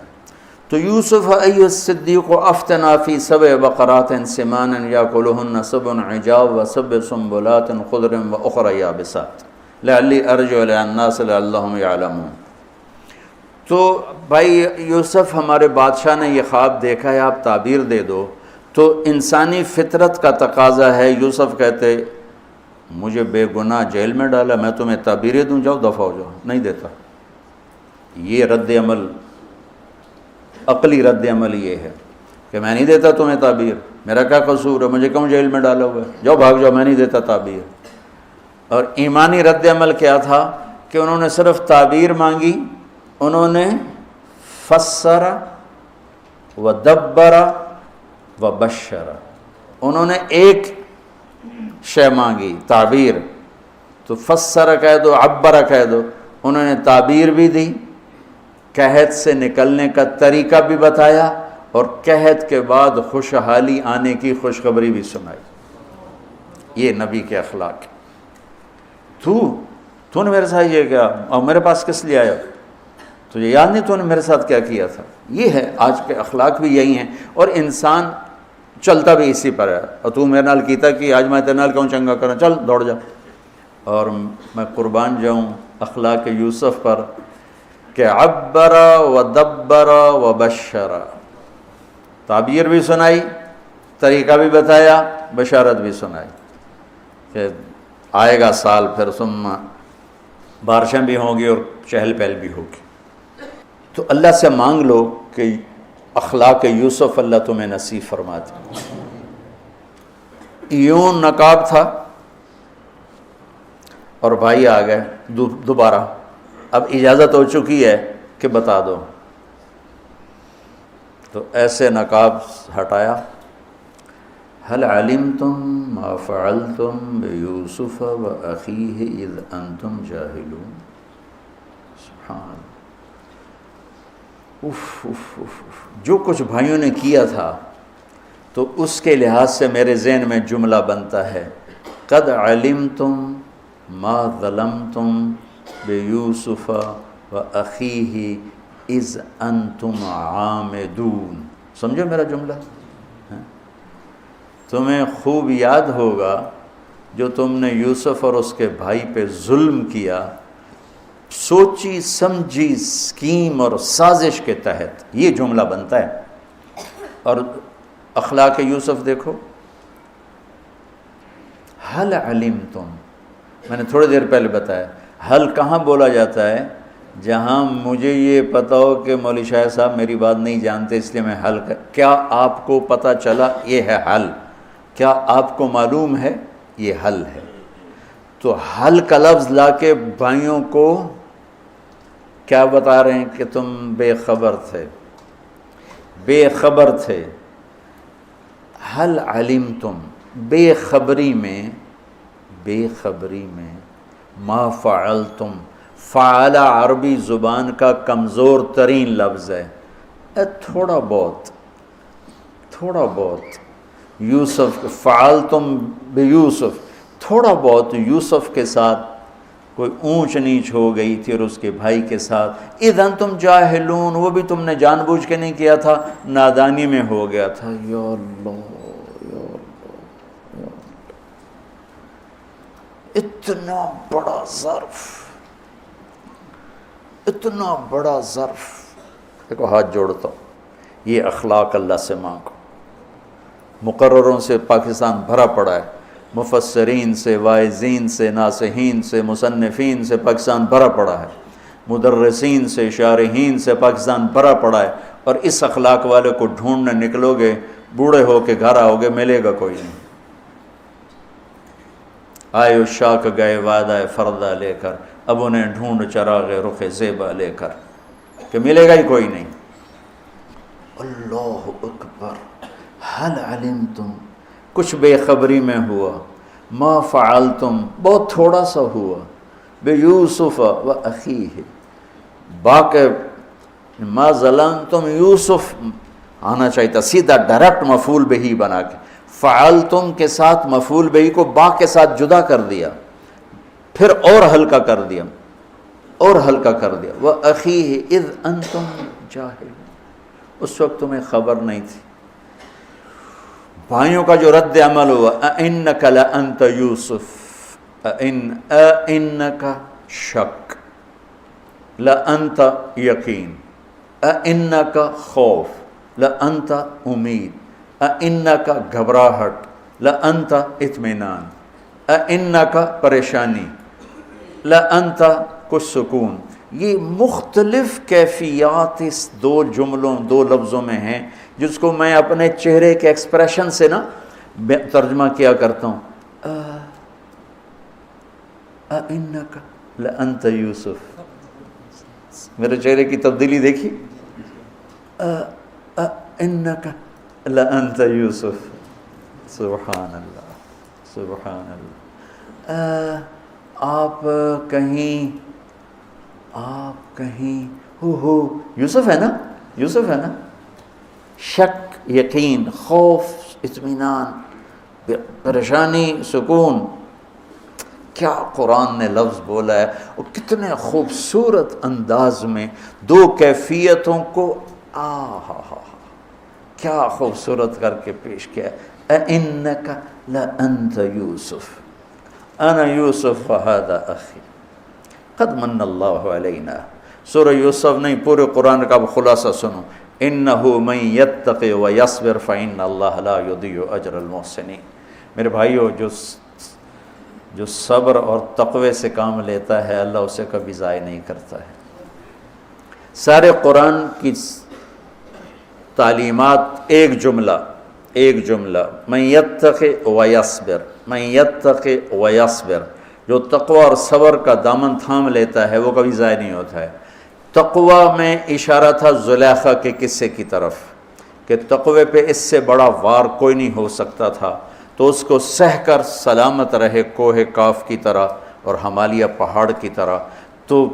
تو یوسف ایھا الصدیق افتنا فی 7 بقرات سمان یاکلہن 7 عجاف و7 سنبلات خضر واخری یابسات لعلی ارجع الی الناس لعلہم یعلمون۔ تو بھائی یوسف، ہمارے بادشاہ نے یہ خواب دیکھا ہے، آپ تعبیر دے دو۔ تو انسانی فطرت کا تقاضا ہے، یوسف کہتے مجھے بے گناہ جیل میں ڈالا، میں تمہیں تعبیریں دوں، جاؤ دفع ہو جاؤ، نہیں دیتا۔ یہ رد عمل، عقلی رد عمل یہ ہے کہ میں نہیں دیتا تمہیں تعبیر، میرا کیا قصور ہے، مجھے کیوں جیل میں ڈالا ہوا ہے، جاؤ بھاگ جاؤ، میں نہیں دیتا تعبیر۔ اور ایمانی رد عمل کیا تھا کہ انہوں نے صرف تعبیر مانگی، انہوں نے فسر و دبر و بشر، انہوں نے ایک شے مانگی تعبیر، تو فسر کہہ دو، عبر کہہ دو، انہوں نے تعبیر بھی دی، قحط سے نکلنے کا طریقہ بھی بتایا، اور قحط کے بعد خوشحالی آنے کی خوشخبری بھی سنائی۔ یہ نبی کے اخلاق۔ تو نے میرے ساتھ یہ کیا، اور میرے پاس کس لیے آیا، تجھے یاد نہیں تو نے میرے ساتھ کیا کیا تھا؟ یہ ہے آج کے اخلاق بھی یہی ہیں، اور انسان چلتا بھی اسی پر ہے۔ اور تو میرے نال کیتا کہ آج میں تیرے نال کیوں چنگا کرنا، چل دوڑ جا۔ اور میں قربان جاؤں اخلاق یوسف پر کہ عبر و دبر و بشر، تعبیر بھی سنائی، طریقہ بھی بتایا، بشارت بھی سنائی کہ آئے گا سال پھر، ثم بارشیں بھی ہوں گی اور چہل پہل بھی ہوگی۔ تو اللہ سے مانگ لو کہ اخلاق یوسف اللہ تمہیں نصیب فرما دے۔ یوں نقاب تھا اور بھائی آ گئے دوبارہ، اب اجازت ہو چکی ہے کہ بتا دو، تو ایسے نقاب ہٹایا، هل علمتم ما فعلتم بیوسف واخیہ اذ انتم جاہلون۔ سبحان جو کچھ بھائیوں نے کیا تھا تو اس کے لحاظ سے میرے ذہن میں جملہ بنتا ہے، قد علمتم ما ظلمتم بیوسف واخیہ اذ انتم عامدون۔ سمجھو میرا جملہ؟ تمہیں خوب یاد ہوگا جو تم نے یوسف اور اس کے بھائی پہ ظلم کیا، سوچی سمجھی سکیم اور سازش کے تحت، یہ جملہ بنتا ہے۔ اور اخلاق یوسف دیکھو، حل علمتم، میں نے تھوڑی دیر پہلے بتایا، حل کہاں بولا جاتا ہے؟ جہاں مجھے یہ پتہ ہو کہ مولوی شاہ صاحب میری بات نہیں جانتے اس لیے میں حل کیا آپ کو پتہ چلا، یہ ہے حل، کیا آپ کو معلوم ہے، یہ حل ہے۔ تو حل کا لفظ لا کے بھائیوں کو کیا بتا رہے ہیں کہ تم بے خبر تھے، بے خبر تھے۔ حل علمتم، بے خبری میں ما فعلتم، فعل عربی زبان کا کمزور ترین لفظ ہے، تھوڑا بہت یوسف، فعلتم بیوسف، تھوڑا بہت یوسف کے ساتھ کوئی اونچ نیچ ہو گئی تھی اور اس کے بھائی کے ساتھ، اذ انتم جاہلون، وہ بھی تم نے جان بوجھ کے نہیں کیا تھا، نادانی میں ہو گیا تھا۔ یا اللہ، یا اللہ، یا اللہ، اتنا بڑا ظرف، اتنا بڑا ظرف۔ دیکھو ہاتھ جوڑتا ہوں، یہ اخلاق اللہ سے مانگو۔ مقرروں سے پاکستان بھرا پڑا ہے، مفسرین سے، واعظین سے، ناصحین سے، مصنفین سے پاکستان بھرا پڑا ہے، مدرسین سے، شارحین سے پاکستان بھرا پڑا ہے، اور اس اخلاق والے کو ڈھونڈنے نکلو گے، بوڑھے ہو کے گھر آؤ گے، ملے گا کوئی نہیں۔ آئے اشاق گئے وعدہ فردہ لے کر، اب انہیں ڈھونڈ چراغ رخ زیبا لے کر، کہ ملے گا ہی کوئی نہیں۔ اللہ اکبر، حل علمتم، کچھ بے خبری میں ہوا، ما فعلتم، بہت تھوڑا سا ہوا، بیوسف و اخیہ، باقی ما ظلمتم، یوسف آنا چاہیے تھا سیدھا ڈائریکٹ مفعول بہی بنا کے، فعلتم کے ساتھ مفعول بہی کو با کے ساتھ جدا کر دیا، پھر اور ہلکا کر دیا، اور ہلکا کر دیا، وَأَخِيهِ إِذْ أَنْتُمْ جَاهِلُونَ، اس وقت تمہیں خبر نہیں تھی۔ بھائیوں کا جو رد عمل ہوا، أَإِنَّكَ لَأَنْتَ يُوسف، أَإِنَّكَ شک، لَأَنْتَ یقین، أَإِنَّكَ خوف، لَأَنْتَ امید، أَإِنَّكَ گھبراہٹ، لَأَنْتَ اطمینان، انک پریشانی، لانت کچھ سکون، یہ مختلف کیفیات اس دو جملوں دو لفظوں میں ہیں جس کو میں اپنے چہرے کے ایکسپریشن سے نا ترجمہ کیا کرتا ہوں. انک لانت یوسف، میرے چہرے کی تبدیلی دیکھی، انک لانت یوسف. سبحان اللہ سبحان اللہ. آپ کہیں ہو یوسف ہے نا، یوسف ہے نا. شک، یقین، خوف، اطمینان، پریشانی، سکون، کیا قرآن نے لفظ بولا ہے، اور کتنے خوبصورت انداز میں دو کیفیتوں کو کیا خوبصورت کر کے پیش کیا ہے. اِنَّكَ لَأَنْتَ يُوسُف اَنَا يُوسُف وَهَذَا أَخِي قَدْ مَنَّ اللَّهُ عَلَيْنَا. سورہ یوسف نہیں، پورے قرآن کا خلاصہ سنو. إِنَّهُ مَنْ يَتَّقِ وَيَصْبِرْ فَإِنَّ اللَّهَ لَا يُضِيعُ أَجْرَ الْمُحْسِنِينَ. میرے بھائیو، جو صبر اور تقوی سے کام لیتا ہے اللہ اسے کبھی ضائع نہیں کرتا ہے. سارے قرآن کی تعلیمات ایک جملہ من یتق ویصبر، من یتق ویصبر. جو تقوی اور صبر کا دامن تھام لیتا ہے وہ کبھی ضائع نہیں ہوتا ہے. تقوی میں اشارہ تھا زلیخا کے قصے کی طرف کہ تقوی پہ اس سے بڑا وار کوئی نہیں ہو سکتا تھا، تو اس کو سہ کر سلامت رہے کوہ کاف کی طرح اور ہمالیہ پہاڑ کی طرح. تو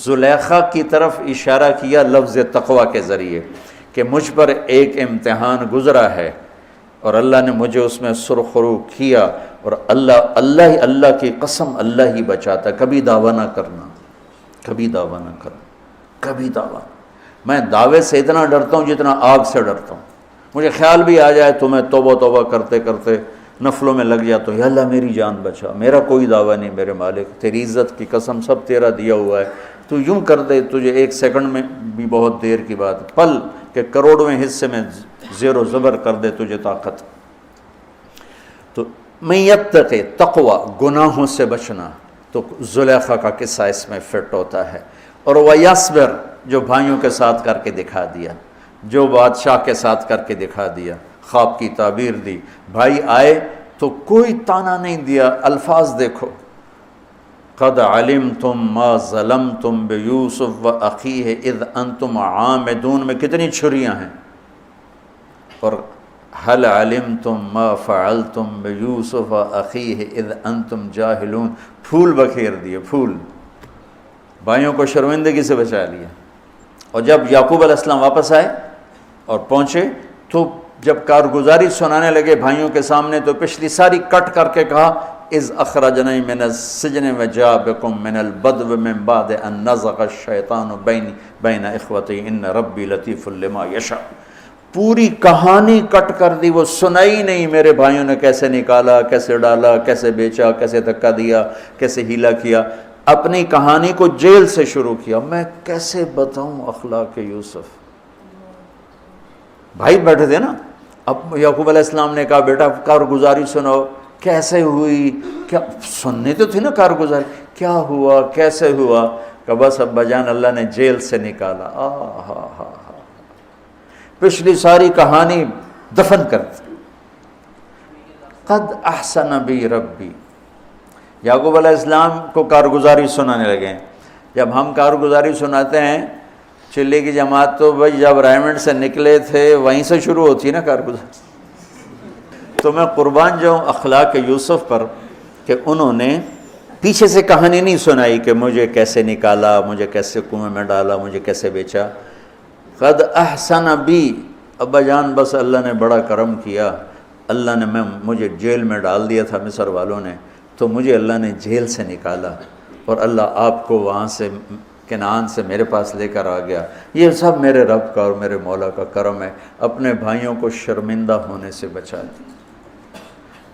زلیخا کی طرف اشارہ کیا لفظ تقوی کے ذریعے کہ مجھ پر ایک امتحان گزرا ہے اور اللہ نے مجھے اس میں سرخرو کیا، اور اللہ کی قسم اللہ ہی بچاتا. کبھی دعویٰ نہ کرنا، کبھی دعویٰ نہ کرنا، کبھی دعویٰ. میں دعوے سے اتنا ڈرتا ہوں جتنا آگ سے ڈرتا ہوں. مجھے خیال بھی آ جائے تو میں توبہ کرتے کرتے نفلوں میں لگ جاتا ہوں، یا اللہ میری جان بچا، میرا کوئی دعویٰ نہیں میرے مالک، تیری عزت کی قسم سب تیرا دیا ہوا ہے. تو یوں کر دے، تجھے ایک سیکنڈ میں بھی بہت دیر کی بات، پل کہ کروڑویں حصے میں زیر و زبر کر دے تجھے طاقت. تو من یتق، تقوی، گناہوں سے بچنا. تو زلیخا کا قصہ اس میں فٹ ہوتا ہے. اور ویصبر، جو بھائیوں کے ساتھ کر کے دکھا دیا، جو بادشاہ کے ساتھ کر کے دکھا دیا، خواب کی تعبیر دی. بھائی آئے تو کوئی تانا نہیں دیا، الفاظ دیکھو. قد علمتم ما ظلمتم بیوسف واخیہ اذ انتم عامدون میں کتنی چھریاں ہیں. اور هل علمتم ما فعلتم بیوسف واخیہ اذ انتم جاہلون، پھول بکھیر دیے، پھول. بھائیوں کو شرمندگی سے بچا لیا. اور جب یعقوب علیہ السلام واپس آئے اور پہنچے تو جب کارگزاری سنانے لگے بھائیوں کے سامنے تو پچھلی ساری کٹ کر کے کہا اذ اخرجنی من السجن وجاء بکم من البدو من بعد ان نزغ الشیطان بین اخوتی ان ربی لطیف لما یشاء. پوری کہانی کٹ کر دی، وہ سنائی نہیں میرے بھائیوں نے کیسے نکالا، کیسے ڈالا، کیسے بیچا، کیسے دھکا دیا، کیسے ہیلا کیا. اپنی کہانی کو جیل سے شروع کیا. میں کیسے بتاؤں اخلاق یوسف. بھائی بیٹھے تھے نا، اب یعقوب علیہ السلام نے کہا بیٹا کارگزاری سناؤ، کیسے ہوئی، کیا سننے تو تھی نا کارگزاری، کیا ہوا، کیسے ہوا. کہ بس ابا جان اللہ نے جیل سے نکالا. پچھلی ساری کہانی دفن کر دی. قد احسن بی ربی. یعقوب علیہ السلام کو کارگزاری سنانے لگے. جب ہم کارگزاری سناتے ہیں چلے کی جماعت تو بھائی جب رائمنڈ سے نکلے تھے وہیں سے شروع ہوتی ہے نا کارگزاری. تو میں قربان جاؤں اخلاق یوسف پر کہ انہوں نے پیچھے سے کہانی نہیں سنائی کہ مجھے کیسے نکالا، مجھے کیسے کنویں میں ڈالا، مجھے کیسے بیچا. قد احسن بی، ابا جان بس اللہ نے بڑا کرم کیا، اللہ نے مجھے جیل میں ڈال دیا تھا مصر والوں نے، تو مجھے اللہ نے جیل سے نکالا اور اللہ آپ کو وہاں سے کنعان سے میرے پاس لے کر آ گیا. یہ سب میرے رب کا اور میرے مولا کا کرم ہے. اپنے بھائیوں کو شرمندہ ہونے سے بچا دی.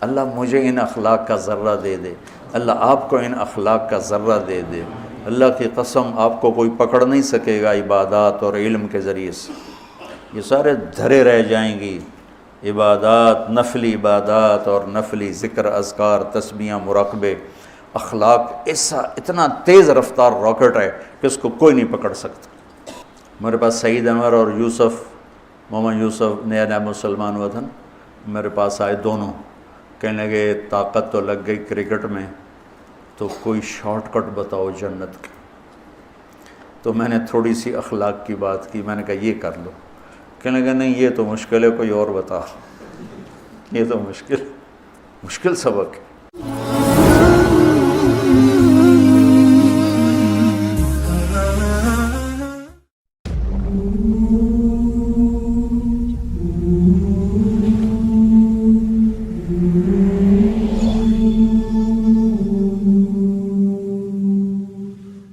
اللہ مجھے ان اخلاق کا ذرہ دے دے، اللہ آپ کو ان اخلاق کا ذرہ دے دے. اللہ کی قسم آپ کو کوئی پکڑ نہیں سکے گا عبادات اور علم کے ذریعے سے. یہ سارے دھرے رہ جائیں گی عبادات، نفلی عبادات اور نفلی ذکر، اذکار، تسبیحاں، مراقبے، اخلاق ایسا اتنا تیز رفتار راکٹ ہے کہ اس کو کوئی نہیں پکڑ سکتا۔ میرے پاس سعید انور اور یوسف، محمد یوسف نیا نیا مسلمان ہوا تھا، میرے پاس آئے دونوں، کہنے لگے طاقت تو لگ گئی کرکٹ میں، تو کوئی شارٹ کٹ بتاؤ جنت کی۔ تو میں نے تھوڑی سی اخلاق کی بات کی، میں نے کہا یہ کر لو، کہنے لگا نہیں یہ تو مشکل ہے، کوئی اور بتا، یہ تو مشکل سبق ہے۔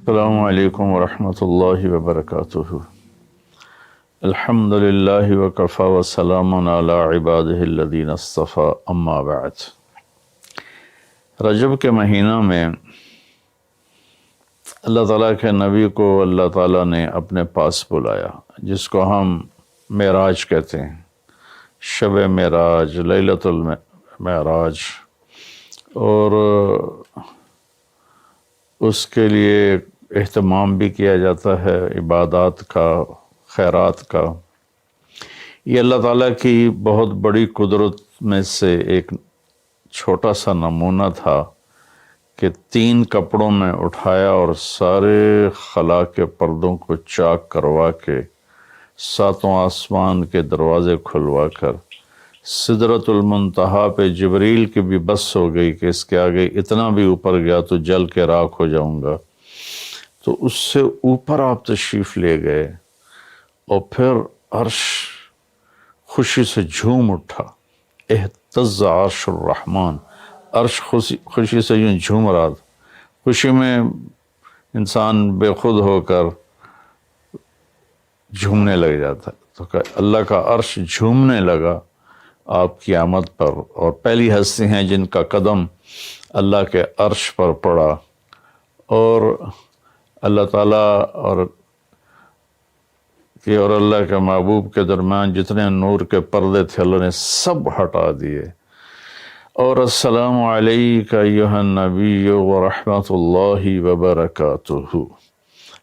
السلام علیکم ورحمۃ اللہ وبرکاتہ۔ الحمد للہ وکفی وسلام علی عبادہ الذین اصطفی، اما بعد۔ رجب کے مہینہ میں اللہ تعالیٰ کے نبی کو اللہ تعالیٰ نے اپنے پاس بلایا، جس کو ہم معراج کہتے ہیں، شب معراج، لیلۃ المعراج، اور اس کے لیے اہتمام بھی کیا جاتا ہے عبادات کا، خیرات کا۔ یہ اللہ تعالیٰ کی بہت بڑی قدرت میں سے ایک چھوٹا سا نمونہ تھا کہ 3 کپڑوں میں اٹھایا اور سارے خلا کے پردوں کو چاک کروا کے 7 آسمان کے دروازے کھلوا کر سدرۃ المنتہا پہ جبریل کی بھی بس ہو گئی کہ اس کے آگے اتنا بھی اوپر گیا تو جل کے راکھ ہو جاؤں گا، تو اس سے اوپر آپ تشریف لے گئے، اور پھر عرش خوشی سے جھوم اٹھا، اہتز عرش الرحمن، عرش خوشی سے یوں جھوم رہا تھا۔ خوشی میں انسان بے خود ہو کر جھومنے لگ جاتا ہے، تو کہ اللہ کا عرش جھومنے لگا آپ کی آمد پر، اور پہلی ہستی ہیں جن کا قدم اللہ کے عرش پر پڑا، اور اللہ تعالیٰ اور اللہ کے محبوب کے درمیان جتنے نور کے پردے تھے اللہ نے سب ہٹا دیے، اور السلام علیک ایھا النبی ورحمۃ اللہ وبرکاتہ۔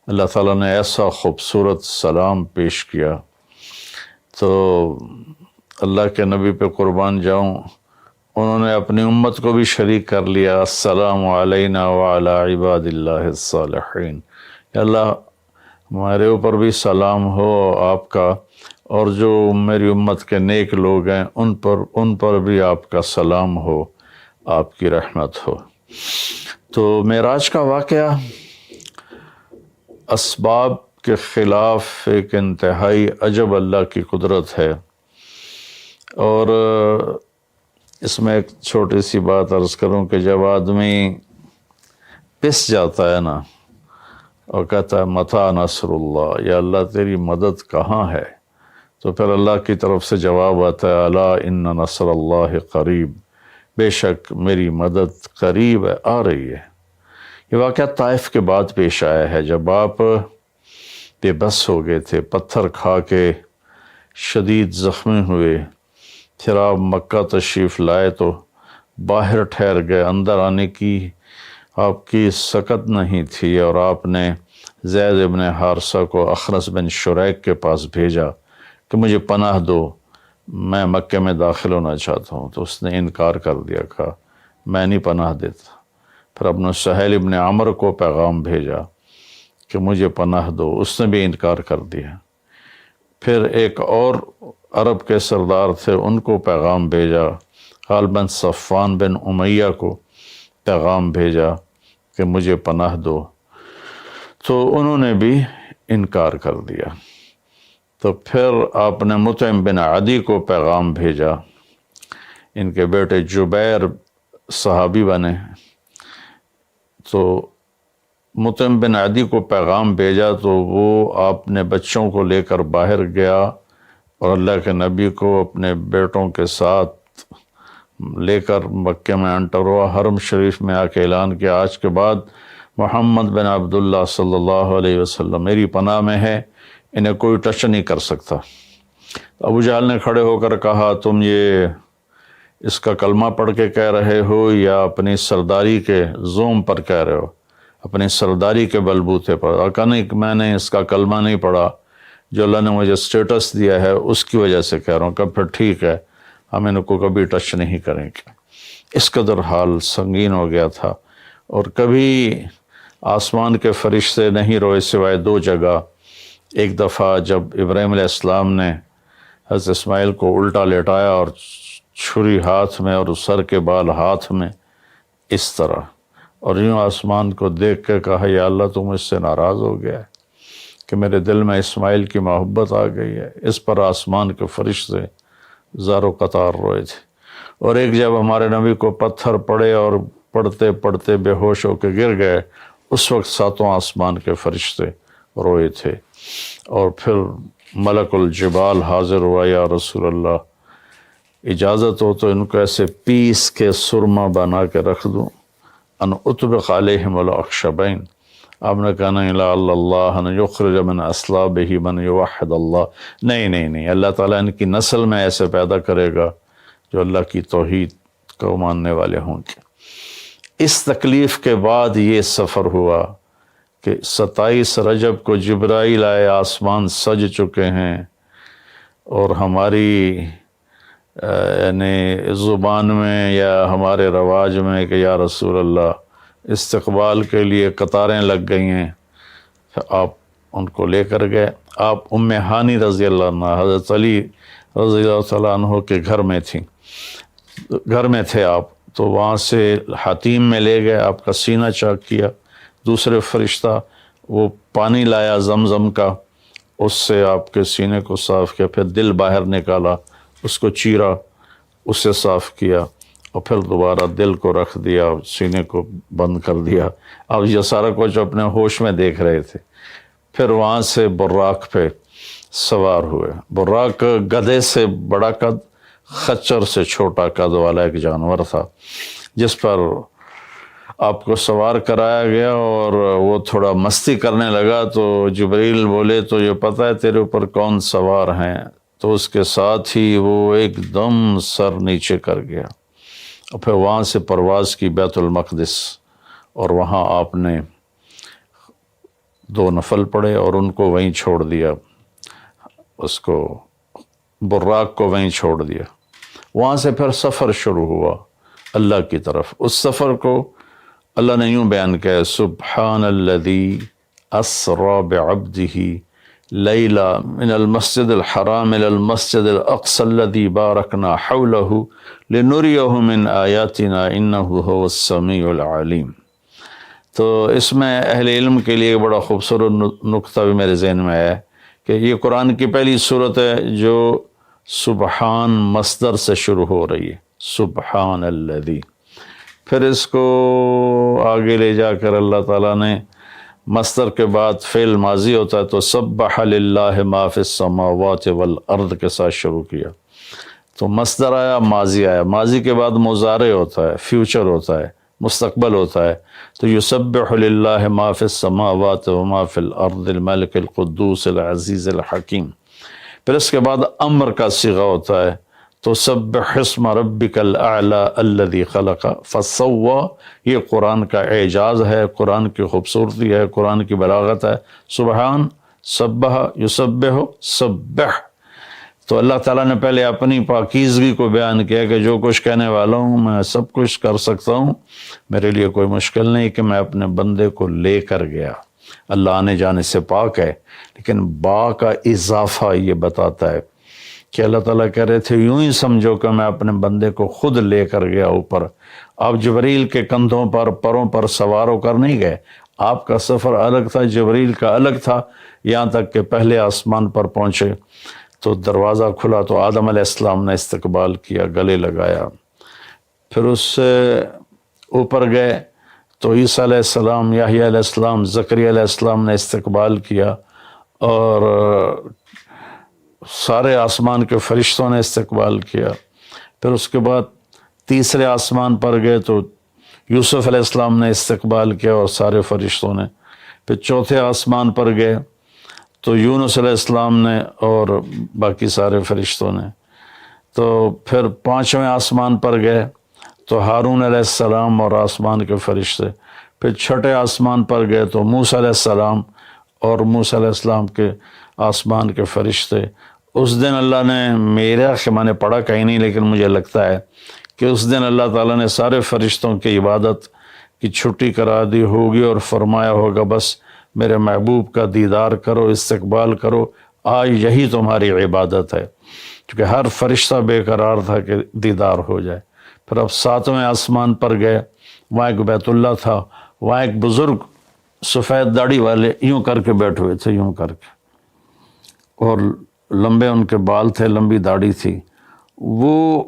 اللہ تعالیٰ نے ایسا خوبصورت سلام پیش کیا، تو اللہ کے نبی پہ قربان جاؤں، انہوں نے اپنی امت کو بھی شریک کر لیا، السلام علینا وعلی عباد اللہ الصالحین، کہ اللہ ہمارے اوپر بھی سلام ہو آپ کا، اور جو میری امت کے نیک لوگ ہیں ان پر بھی آپ کا سلام ہو، آپ کی رحمت ہو۔ تو معراج کا واقعہ اسباب کے خلاف ایک انتہائی عجب اللہ کی قدرت ہے، اور اس میں ایک چھوٹی سی بات عرض کروں کہ جب آدمی پس جاتا ہے نا اور کہتا ہے متی نصر اللہ، یا اللہ تیری مدد کہاں ہے، تو پھر اللہ کی طرف سے جواب آتا ہے الا ان نصر اللہ قریب، بے شک میری مدد قریب ہے، آ رہی ہے۔ یہ واقعہ طائف کے بعد پیش آیا ہے، جب آپ بے بس ہو گئے تھے، پتھر کھا کے شدید زخمی ہوئے، پھر آپ مکہ تشریف لائے تو باہر ٹھہر گئے، اندر آنے کی آپ کی سکت نہیں تھی، اور آپ نے زید ابن حارثہ کو اخنس بن شریک کے پاس بھیجا کہ مجھے پناہ دو، میں مکے میں داخل ہونا چاہتا ہوں، تو اس نے انکار کر دیا، کہا میں نہیں پناہ دیتا۔ پھر اپنے سہیل ابن عمر کو پیغام بھیجا کہ مجھے پناہ دو، اس نے بھی انکار کر دیا۔ پھر ایک اور عرب کے سردار تھے، ان کو پیغام بھیجا، غالباً صفوان بن امیہ کو پیغام بھیجا کہ مجھے پناہ دو، تو انہوں نے بھی انکار کر دیا۔ تو پھر آپ نے مطعم بن عدی کو پیغام بھیجا، ان کے بیٹے جبیر صحابی بنے، تو مطعم بن عدی کو پیغام بھیجا تو وہ آپ نے بچوں کو لے کر باہر گیا، اور اللہ کے نبی کو اپنے بیٹوں کے ساتھ لے کر مکے میں انٹر ہوا، حرم شریف میں آ کے اعلان کیا آج کے بعد محمد بن عبداللہ صلی اللہ علیہ وسلم میری پناہ میں ہے، انہیں کوئی ٹچ نہیں کر سکتا۔ ابو جہل نے کھڑے ہو کر کہا تم یہ اس کا کلمہ پڑھ کے کہہ رہے ہو یا اپنی سرداری کے زوم پر کہہ رہے ہو، اپنی سرداری کے بلبوتے پر؟ کہا نہیں، میں نے اس کا کلمہ نہیں پڑھا، جو اللہ نے مجھے سٹیٹس دیا ہے اس کی وجہ سے کہہ رہا ہوں۔ کہ پھر ٹھیک ہے، ہم ان کو کبھی ٹچ نہیں کریں گے۔ اس قدر حال سنگین ہو گیا تھا، اور کبھی آسمان کے فرشتے نہیں روئے سوائے 2 جگہ۔ ایک دفعہ جب ابراہیم علیہ السلام نے حضرت اسماعیل کو الٹا لیٹایا اور چھری ہاتھ میں اور سر کے بال ہاتھ میں اس طرح، اور یوں آسمان کو دیکھ کے کہا یا اللہ تو مجھ سے ناراض ہو گیا ہے کہ میرے دل میں اسماعیل کی محبت آ گئی ہے۔ اس پر آسمان کے فرشتے زار و قطار روئے تھے۔ اور ایک جب ہمارے نبی کو پتھر پڑے اور پڑھتے پڑھتے بے ہوش ہو کے گر گئے، اس وقت 7 آسمان کے فرشتے روئے تھے۔ اور پھر ملک الجبال حاضر ہوا، یا رسول اللہ اجازت ہو تو ان کو ایسے پیس کے سرما بنا کے رکھ دوں، ان اطبق علیہم الاخشبین۔ آپ نے کہا نہیں، لعل اللہ ان یخرج من اصلابہ من یوحد اللہ، نہیں، اللہ تعالیٰ ان کی نسل میں ایسے پیدا کرے گا جو اللہ کی توحید کو ماننے والے ہوں گے۔ اس تکلیف کے بعد یہ سفر ہوا کہ 27 رجب کو جبرائیل آئے، آسمان سج چکے ہیں، اور ہماری یعنی زبان میں یا ہمارے رواج میں کہ یا رسول اللہ استقبال کے لیے قطاریں لگ گئی ہیں۔ آپ ان کو لے کر گئے۔ آپ ام ہانی رضی اللہ عنہ، حضرت علی رضی اللہ تعالیٰ عنہ کے گھر میں تھے آپ، تو وہاں سے حتیم میں لے گئے، آپ کا سینہ چاک کیا۔ دوسرے فرشتہ وہ پانی لایا زمزم کا، اس سے آپ کے سینے کو صاف کیا، پھر دل باہر نکالا، اس کو چیرا، اسے صاف کیا، اور پھر دوبارہ دل کو رکھ دیا، سینے کو بند کر دیا۔ اب یہ سارا کچھ اپنے ہوش میں دیکھ رہے تھے۔ پھر وہاں سے براق پہ سوار ہوئے۔ براق گدھے سے بڑا قد، خچر سے چھوٹا قد والا ایک جانور تھا، جس پر آپ کو سوار کرایا گیا، اور وہ تھوڑا مستی کرنے لگا تو جبریل بولے تو یہ پتہ ہے تیرے اوپر کون سوار ہیں؟ تو اس کے ساتھ ہی وہ ایک دم سر نیچے کر گیا، اور پھر وہاں سے پرواز کی بیت المقدس، اور وہاں آپ نے 2 نفل پڑھے اور ان کو وہیں چھوڑ دیا، اس کو براق کو وہیں چھوڑ دیا۔ وہاں سے پھر سفر شروع ہوا اللہ کی طرف۔ اس سفر کو اللہ نے یوں بیان کیا، سبحان الذی اسری بعبدہ لیلا من المسجد الحرام الى المسجد الاقصى الذي باركنا حوله لنريه من آیاتنا انه هو السمیع العلیم۔ تو اس میں اہل علم کے لیے بڑا خوبصورت نقطہ بھی میرے ذہن میں ہے کہ یہ قرآن کی پہلی صورت ہے جو سبحان مصدر سے شروع ہو رہی ہے، سبحان الذی۔ پھر اس کو آگے لے جا کر اللہ تعالیٰ نے مصدر کے بعد فعل ماضی ہوتا ہے تو سبح للہ ما فی السماوات والارض کے ساتھ شروع کیا، تو مصدر آیا، ماضی آیا، ماضی کے بعد مضارع ہوتا ہے، فیوچر ہوتا ہے، مستقبل ہوتا ہے، تو یسبح للہ ما فی السماوات وما فی الارض الملک القدوس العزیز الحکیم۔ پھر اس کے بعد امر کا صیغہ ہوتا ہے، تو سبح اسم ربک الاعلی الذی خلق فسوی۔ یہ قرآن کا اعجاز ہے، قرآن کی خوبصورتی ہے، قرآن کی بلاغت ہے۔ سبحان، سبح، یسبح، سبح۔ تو اللہ تعالیٰ نے پہلے اپنی پاکیزگی کو بیان کیا کہ جو کچھ کہنے والا ہوں میں سب کچھ کر سکتا ہوں، میرے لیے کوئی مشکل نہیں کہ میں اپنے بندے کو لے کر گیا۔ اللہ آنے جانے سے پاک ہے، لیکن با کا اضافہ یہ بتاتا ہے کہ اللہ تعالیٰ کہہ رہے تھے یوں ہی سمجھو کہ میں اپنے بندے کو خود لے کر گیا اوپر۔ آپ جبریل کے کندھوں پر، پروں پر سوار ہو کر نہیں گئے، آپ کا سفر الگ تھا، جبریل کا الگ تھا، یہاں تک کہ پہلے آسمان پر پہنچے تو دروازہ کھلا تو آدم علیہ السلام نے استقبال کیا، گلے لگایا۔ پھر اس سے اوپر گئے تو عیسیٰ علیہ السلام، یحییٰ علیہ السلام، زکریا علیہ السلام نے استقبال کیا، اور سارے آسمان کے فرشتوں نے استقبال کیا۔ پھر اس کے بعد تیسرے آسمان پر گئے تو یوسف علیہ السلام نے استقبال کیا اور سارے فرشتوں نے۔ پھر چوتھے آسمان پر گئے تو یونس علیہ السلام نے اور باقی سارے فرشتوں نے، تو پھر 5ویں آسمان پر گئے تو ہارون علیہ السلام اور آسمان کے فرشتے، پھر 6ٹھے آسمان پر گئے تو موسیٰ علیہ السلام اور موسیٰ علیہ السلام کے آسمان کے فرشتے۔ اس دن اللہ نے، میرا کہ میں نے پڑھا کہیں نہیں لیکن مجھے لگتا ہے کہ اس دن اللہ تعالیٰ نے سارے فرشتوں کی عبادت کی چھٹی کرا دی ہوگی اور فرمایا ہوگا بس میرے محبوب کا دیدار کرو، استقبال کرو، آج یہی تمہاری عبادت ہے، کیونکہ ہر فرشتہ بے قرار تھا کہ دیدار ہو جائے۔ پھر اب 7ویں آسمان پر گئے، وہاں ایک بیت اللہ تھا، وہاں ایک بزرگ سفید داڑھی والے یوں کر کے بیٹھے ہوئے تھے، یوں کر کے، اور لمبے ان کے بال تھے، لمبی داڑھی تھی، وہ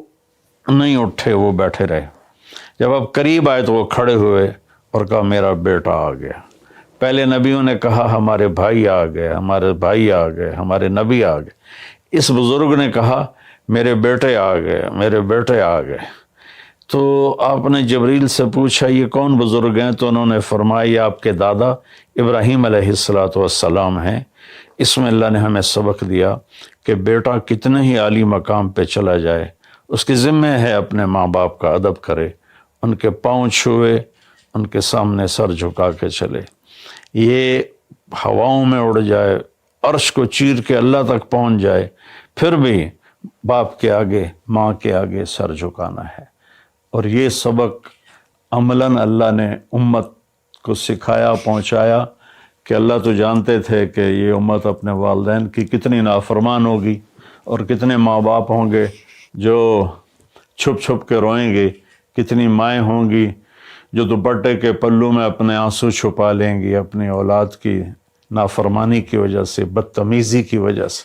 نہیں اٹھے، وہ بیٹھے رہے۔ جب اب قریب آئے تو وہ کھڑے ہوئے اور کہا میرا بیٹا آ گیا۔ پہلے نبیوں نے کہا ہمارے بھائی آ گئے، ہمارے بھائی آ گئے، ہمارے نبی آ گئے۔ اس بزرگ نے کہا میرے بیٹے آ گئے، میرے بیٹے آ گئے۔ تو آپ نے جبریل سے پوچھا یہ کون بزرگ ہیں؟ تو انہوں نے فرمایا یہ آپ کے دادا ابراہیم علیہ السلام ہیں۔ اس میں اللہ نے ہمیں سبق دیا کہ بیٹا کتنے ہی عالی مقام پہ چلا جائے، اس کی ذمہ ہے اپنے ماں باپ کا ادب کرے، ان کے پاؤں چھوئے، ان کے سامنے سر جھکا کے چلے۔ یہ ہواؤں میں اڑ جائے، عرش کو چیر کے اللہ تک پہنچ جائے، پھر بھی باپ کے آگے، ماں کے آگے سر جھکانا ہے۔ اور یہ سبق عملاً اللہ نے امت کو سکھایا، پہنچایا کہ اللہ تو جانتے تھے کہ یہ امت اپنے والدین کی کتنی نافرمان ہوگی اور کتنے ماں باپ ہوں گے جو چھپ چھپ کے روئیں گے، کتنی مائیں ہوں گی جو دوپٹے کے پلو میں اپنے آنسو چھپا لیں گی اپنی اولاد کی نافرمانی کی وجہ سے، بدتمیزی کی وجہ سے۔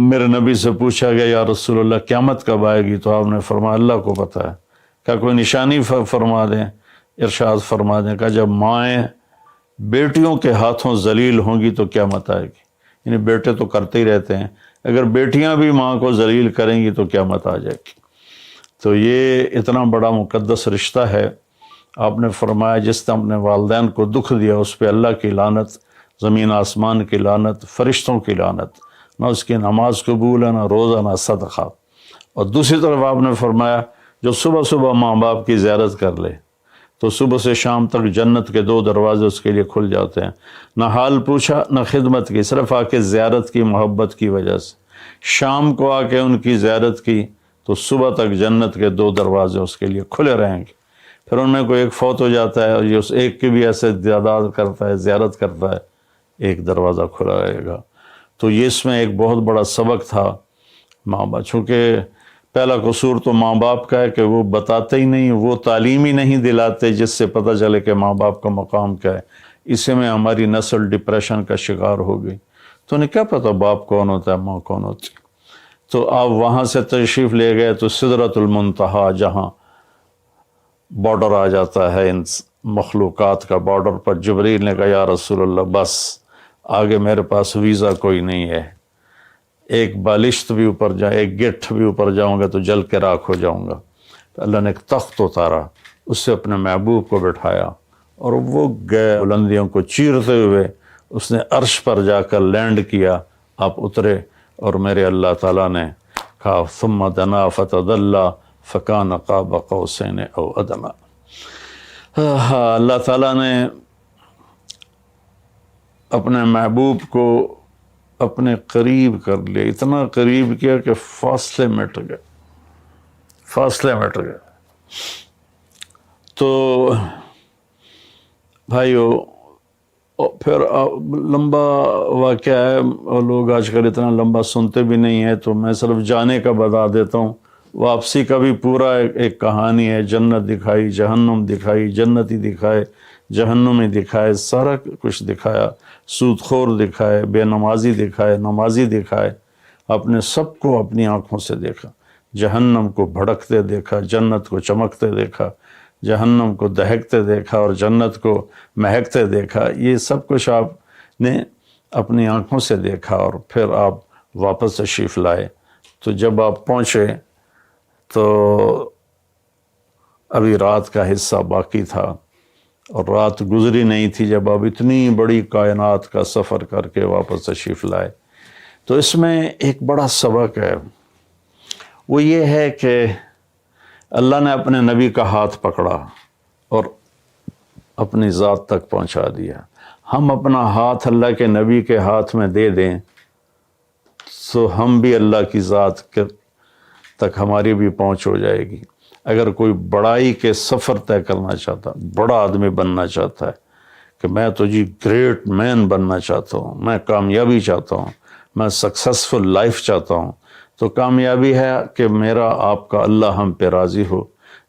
میرے نبی سے پوچھا گیا یا رسول اللہ قیامت کب آئے گی؟ تو آپ نے فرمایا اللہ کو پتہ ہے۔ کیا کوئی نشانی فرما دیں؟ ارشاد فرما دیں کہ جب مائیں بیٹیوں کے ہاتھوں ذلیل ہوں گی تو قیامت آئے گی۔ یعنی بیٹے تو کرتے ہی رہتے ہیں، اگر بیٹیاں بھی ماں کو ذلیل کریں گی تو قیامت آ جائے گی۔ تو یہ اتنا بڑا مقدس رشتہ ہے۔ آپ نے فرمایا جس نے اپنے والدین کو دکھ دیا اس پہ اللہ کی لعنت، زمین آسمان کی لعنت، فرشتوں کی لعنت، نہ اس کی نماز قبول ہے، نہ روزہ، نہ صدقہ۔ اور دوسری طرف آپ نے فرمایا جو صبح صبح ماں باپ کی زیارت کر لے تو صبح سے شام تک جنت کے 2 دروازے اس کے لیے کھل جاتے ہیں۔ نہ حال پوچھا نہ خدمت کی، صرف آ کے زیارت کی، محبت کی وجہ سے۔ شام کو آ کے ان کی زیارت کی تو صبح تک جنت کے 2 دروازے اس کے لیے کھلے رہیں گے۔ پھر ان میں کوئی ایک فوت ہو جاتا ہے اور یہ اس ایک کی بھی ایسے تعداد کرتا ہے، زیارت کرتا ہے، ایک دروازہ کھلا رہے گا۔ تو یہ اس میں ایک بہت بڑا سبق تھا ماں باپ، چونکہ پہلا قصور تو ماں باپ کا ہے کہ وہ بتاتے ہی نہیں، وہ تعلیم ہی نہیں دلاتے جس سے پتہ چلے کہ ماں باپ کا مقام کیا ہے۔ اسی میں ہماری نسل ڈپریشن کا شکار ہو گئی۔ تو انہیں کیا پتہ باپ کون ہوتا ہے، ماں کون ہوتی۔ تو آپ وہاں سے تشریف لے گئے تو سدرۃ المنتہا، جہاں بارڈر آ جاتا ہے ان مخلوقات کا، بارڈر پر جبریل نے کہا یا رسول اللہ بس آگے میرے پاس ویزا کوئی نہیں ہے، ایک بالشت بھی اوپر جائے، ایک گٹھ بھی اوپر جاؤں گا تو جل کے راکھ ہو جاؤں گا۔ تو اللہ نے ایک تخت اتارا، اس سے اپنے محبوب کو بٹھایا اور وہ گئے بلندیوں کو چیرتے ہوئے، اس نے عرش پر جا کر لینڈ کیا، آپ اترے اور میرے اللہ تعالیٰ نے کہا ثم دنا فتدلی فکان قاب قوسین او ادنی۔ اللہ تعالیٰ نے اپنے محبوب کو اپنے قریب کر لیا، اتنا قریب کیا کہ فاصلے مٹ گئے، فاصلے مٹ گئے۔ تو بھائیو پھر لمبا واقعہ ہے، اور لوگ آج کل اتنا لمبا سنتے بھی نہیں ہیں، تو میں صرف جانے کا بتا دیتا ہوں۔ واپسی کا بھی پورا ایک کہانی ہے، جنت دکھائی، جہنم دکھائی، جنتی دکھائے، جہنمی دکھائے، سارا کچھ دکھایا، سود خور دکھائے، بے نمازی دکھائے، نمازی دکھائے، اپنے سب کو اپنی آنکھوں سے دیکھا، جہنم کو بھڑکتے دیکھا، جنت کو چمکتے دیکھا، جہنم کو دہکتے دیکھا اور جنت کو مہکتے دیکھا۔ یہ سب کچھ آپ نے اپنی آنکھوں سے دیکھا اور پھر آپ واپس تشریف لائے۔ تو جب آپ پہنچے تو ابھی رات کا حصہ باقی تھا، اور رات گزری نہیں تھی جب آپ اتنی بڑی کائنات کا سفر کر کے واپس تشریف لائے۔ تو اس میں ایک بڑا سبق ہے، وہ یہ ہے کہ اللہ نے اپنے نبی کا ہاتھ پکڑا اور اپنی ذات تک پہنچا دیا۔ ہم اپنا ہاتھ اللہ کے نبی کے ہاتھ میں دے دیں تو ہم بھی اللہ کی ذات تک ہماری بھی پہنچ ہو جائے گی۔ اگر کوئی بڑائی کے سفر طے کرنا چاہتا، بڑا آدمی بننا چاہتا ہے کہ میں تو جی گریٹ مین بننا چاہتا ہوں، میں کامیابی چاہتا ہوں، میں سکسیسفل لائف چاہتا ہوں، تو کامیابی ہے کہ میرا آپ کا اللہ ہم پہ راضی ہو،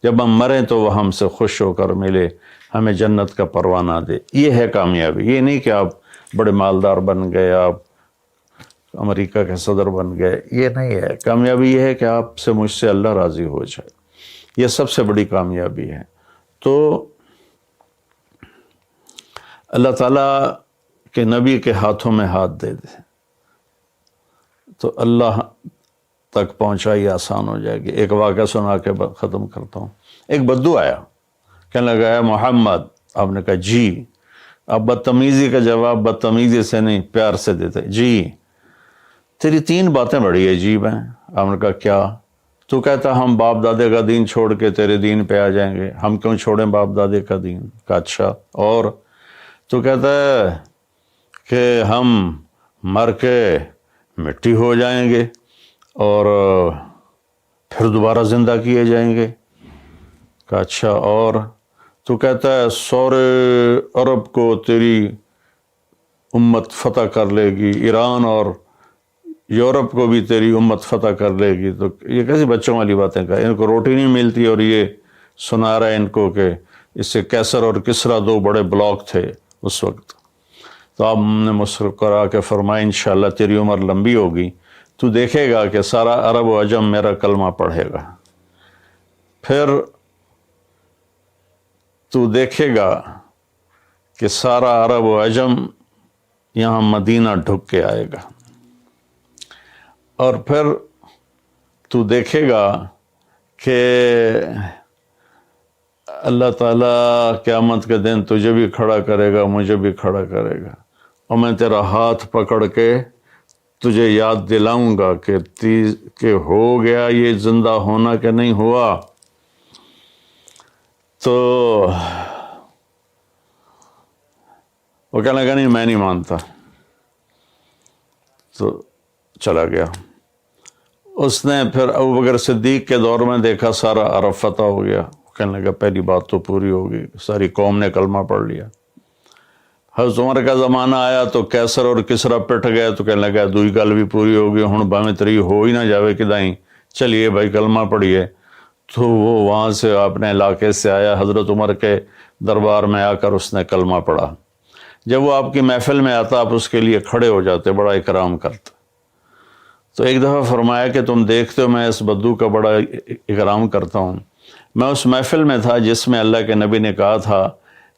جب ہم مریں تو وہ ہم سے خوش ہو کر ملے، ہمیں جنت کا پروانہ دے۔ یہ ہے کامیابی۔ یہ نہیں کہ آپ بڑے مالدار بن گئے، آپ امریکہ کے صدر بن گئے، یہ نہیں ہے۔ کامیابی یہ ہے کہ آپ سے مجھ سے اللہ راضی ہو جائے، یہ سب سے بڑی کامیابی ہے۔ تو اللہ تعالیٰ کے نبی کے ہاتھوں میں ہاتھ دے دے تو اللہ تک پہنچائی آسان ہو جائے گی۔ ایک واقعہ سنا کے ختم کرتا ہوں۔ ایک بدو آیا، کہنے لگا ہے محمد، آپ نے کہا جی۔ آپ بدتمیزی کا جواب بدتمیزی سے نہیں، پیار سے دیتے، جی تیری 3 باتیں بڑی عجیب ہیں۔ آپ نے کہا کیا؟ تو کہتا ہم باپ دادے کا دین چھوڑ کے تیرے دین پہ آ جائیں گے۔ ہم کیوں چھوڑیں باپ دادے کا دین؟ کہا اچھا، اور؟ تو کہتا ہے کہ ہم مر کے مٹی ہو جائیں گے اور پھر دوبارہ زندہ کیے جائیں گے۔ کہا اچھا، اور؟ تو کہتا ہے سورے عرب کو تیری امت فتح کر لے گی، ایران اور یورپ کو بھی تیری امت فتح کر لے گی۔ تو یہ کیسی بچوں والی باتیں کہا، ان کو روٹی نہیں ملتی اور یہ سنا رہا ہے ان کو کہ اس سے کیسر اور کسرا 2 بڑے بلاک تھے اس وقت۔ تو آپ نے مسکرا کے فرمایا انشاءاللہ تیری عمر لمبی ہوگی، تو دیکھے گا کہ سارا عرب و عجم میرا کلمہ پڑھے گا، پھر تو دیکھے گا کہ سارا عرب و عجم یہاں مدینہ ڈھک کے آئے گا، اور پھر تو دیکھے گا کہ اللہ تعالیٰ قیامت کے دن تجھے بھی کھڑا کرے گا، مجھے بھی کھڑا کرے گا، اور میں تیرا ہاتھ پکڑ کے تجھے یاد دلاؤں گا کہ ہو گیا یہ زندہ ہونا کہ نہیں ہوا۔ تو وہ کہنے لگا نہیں میں نہیں مانتا، تو چلا گیا۔ اس نے پھر ابوبکر صدیق کے دور میں دیکھا سارا عرب فتح ہو گیا، کہنے لگا پہلی بات تو پوری ہوگی، ساری قوم نے کلمہ پڑھ لیا۔ حضرت عمر کا زمانہ آیا تو کیسر اور کسرا پٹ گئے، تو کہنے لگا دوئی گل بھی پوری ہوگی، ہن باویں تری ہو ہی نہ جاوے کدائیں، چلیے بھائی کلمہ پڑھیے۔ تو وہ وہاں سے اپنے علاقے سے آیا، حضرت عمر کے دربار میں آ کر اس نے کلمہ پڑھا۔ جب وہ آپ کی محفل میں آتا آپ اس کے لیے کھڑے ہو جاتے، بڑا اکرام کرتے۔ تو ایک دفعہ فرمایا کہ تم دیکھتے ہو میں اس بدو کا بڑا اکرام کرتا ہوں، میں اس محفل میں تھا جس میں اللہ کے نبی نے کہا تھا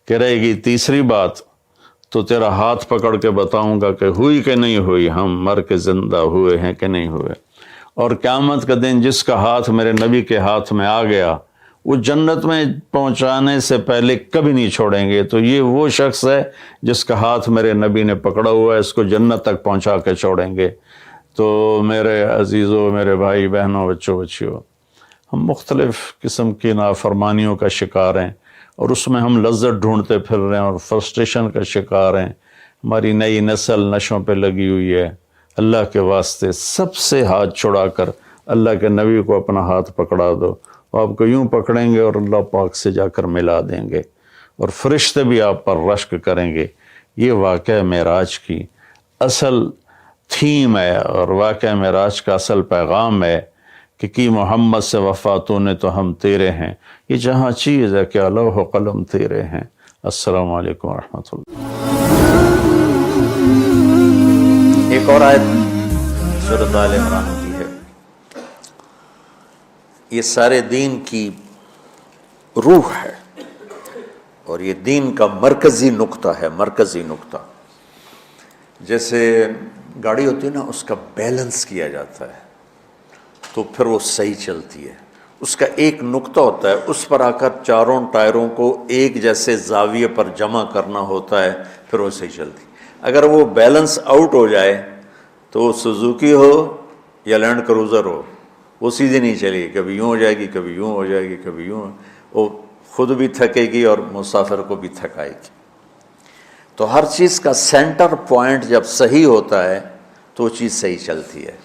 کہ رہے گی تیسری بات تو تیرا ہاتھ پکڑ کے بتاؤں گا کہ ہوئی کہ نہیں ہوئی، ہم مر کے زندہ ہوئے ہیں کہ نہیں ہوئے۔ اور قیامت کا دن جس کا ہاتھ میرے نبی کے ہاتھ میں آ گیا وہ جنت میں پہنچانے سے پہلے کبھی نہیں چھوڑیں گے۔ تو یہ وہ شخص ہے جس کا ہاتھ میرے نبی نے پکڑا ہوا ہے، اس کو جنت تک پہنچا کے چھوڑیں گے۔ تو میرے عزیزوں، میرے بھائی بہنوں، بچوں بچیوں، ہم مختلف قسم کی نافرمانیوں کا شکار ہیں اور اس میں ہم لذت ڈھونڈتے پھر رہے ہیں اور فرسٹریشن کا شکار ہیں۔ ہماری نئی نسل نشوں پہ لگی ہوئی ہے۔ اللہ کے واسطے سب سے ہاتھ چھڑا کر اللہ کے نبی کو اپنا ہاتھ پکڑا دو، آپ کو یوں پکڑیں گے اور اللہ پاک سے جا کر ملا دیں گے، اور فرشتے بھی آپ پر رشک کریں گے۔ یہ واقعہ معراج کی اصل تھیم ہے اور واقعہ معراج کا اصل پیغام ہے کہ کی محمد سے وفاتوں نے تو ہم تیرے ہیں۔ یہ جہاں چیز ہے کہ لوح و قلم تیرے ہیں۔ السلام علیکم ورحمۃ اللہ۔ ایک اور آیت سورۃ آل عمران کی ہے، یہ سارے دین کی روح ہے اور یہ دین کا مرکزی نقطہ ہے، مرکزی نقطہ۔ جیسے گاڑی ہوتی ہے نا، اس کا بیلنس کیا جاتا ہے تو پھر وہ صحیح چلتی ہے۔ اس کا ایک نقطہ ہوتا ہے، اس پر آ کر چاروں ٹائروں کو ایک جیسے زاویے پر جمع کرنا ہوتا ہے، پھر وہ صحیح چلتی۔ اگر وہ بیلنس آؤٹ ہو جائے تو سوزوکی ہو یا لینڈ کروزر ہو، وہ سیدھی نہیں چلے گی، کبھی یوں ہو جائے گی، کبھی یوں ہو جائے گی، کبھی یوں، وہ خود بھی تھکے گی اور مسافر کو بھی تھکائے گی۔ تو ہر چیز کا سینٹر پوائنٹ جب صحیح ہوتا ہے تو وہ چیز صحیح چلتی ہے۔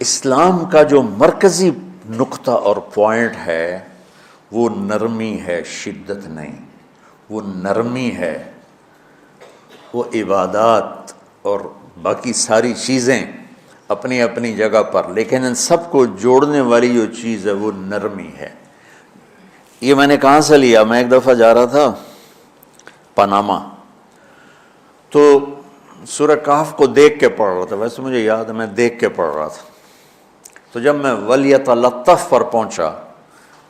اسلام کا جو مرکزی نقطہ اور پوائنٹ ہے وہ نرمی ہے، شدت نہیں، وہ نرمی ہے، وہ عبادات اور باقی ساری چیزیں اپنی اپنی جگہ پر، لیکن ان سب کو جوڑنے والی جو چیز ہے وہ نرمی ہے۔ یہ میں نے کہاں سے لیا؟ میں ایک دفعہ جا رہا تھا پاناما، تو سورہ کہف کو دیکھ کے پڑھ رہا تھا، ویسے مجھے یاد ہے میں دیکھ کے پڑھ رہا تھا۔ تو جب میں وَلْيَتَلَطَّفْ پر پہنچا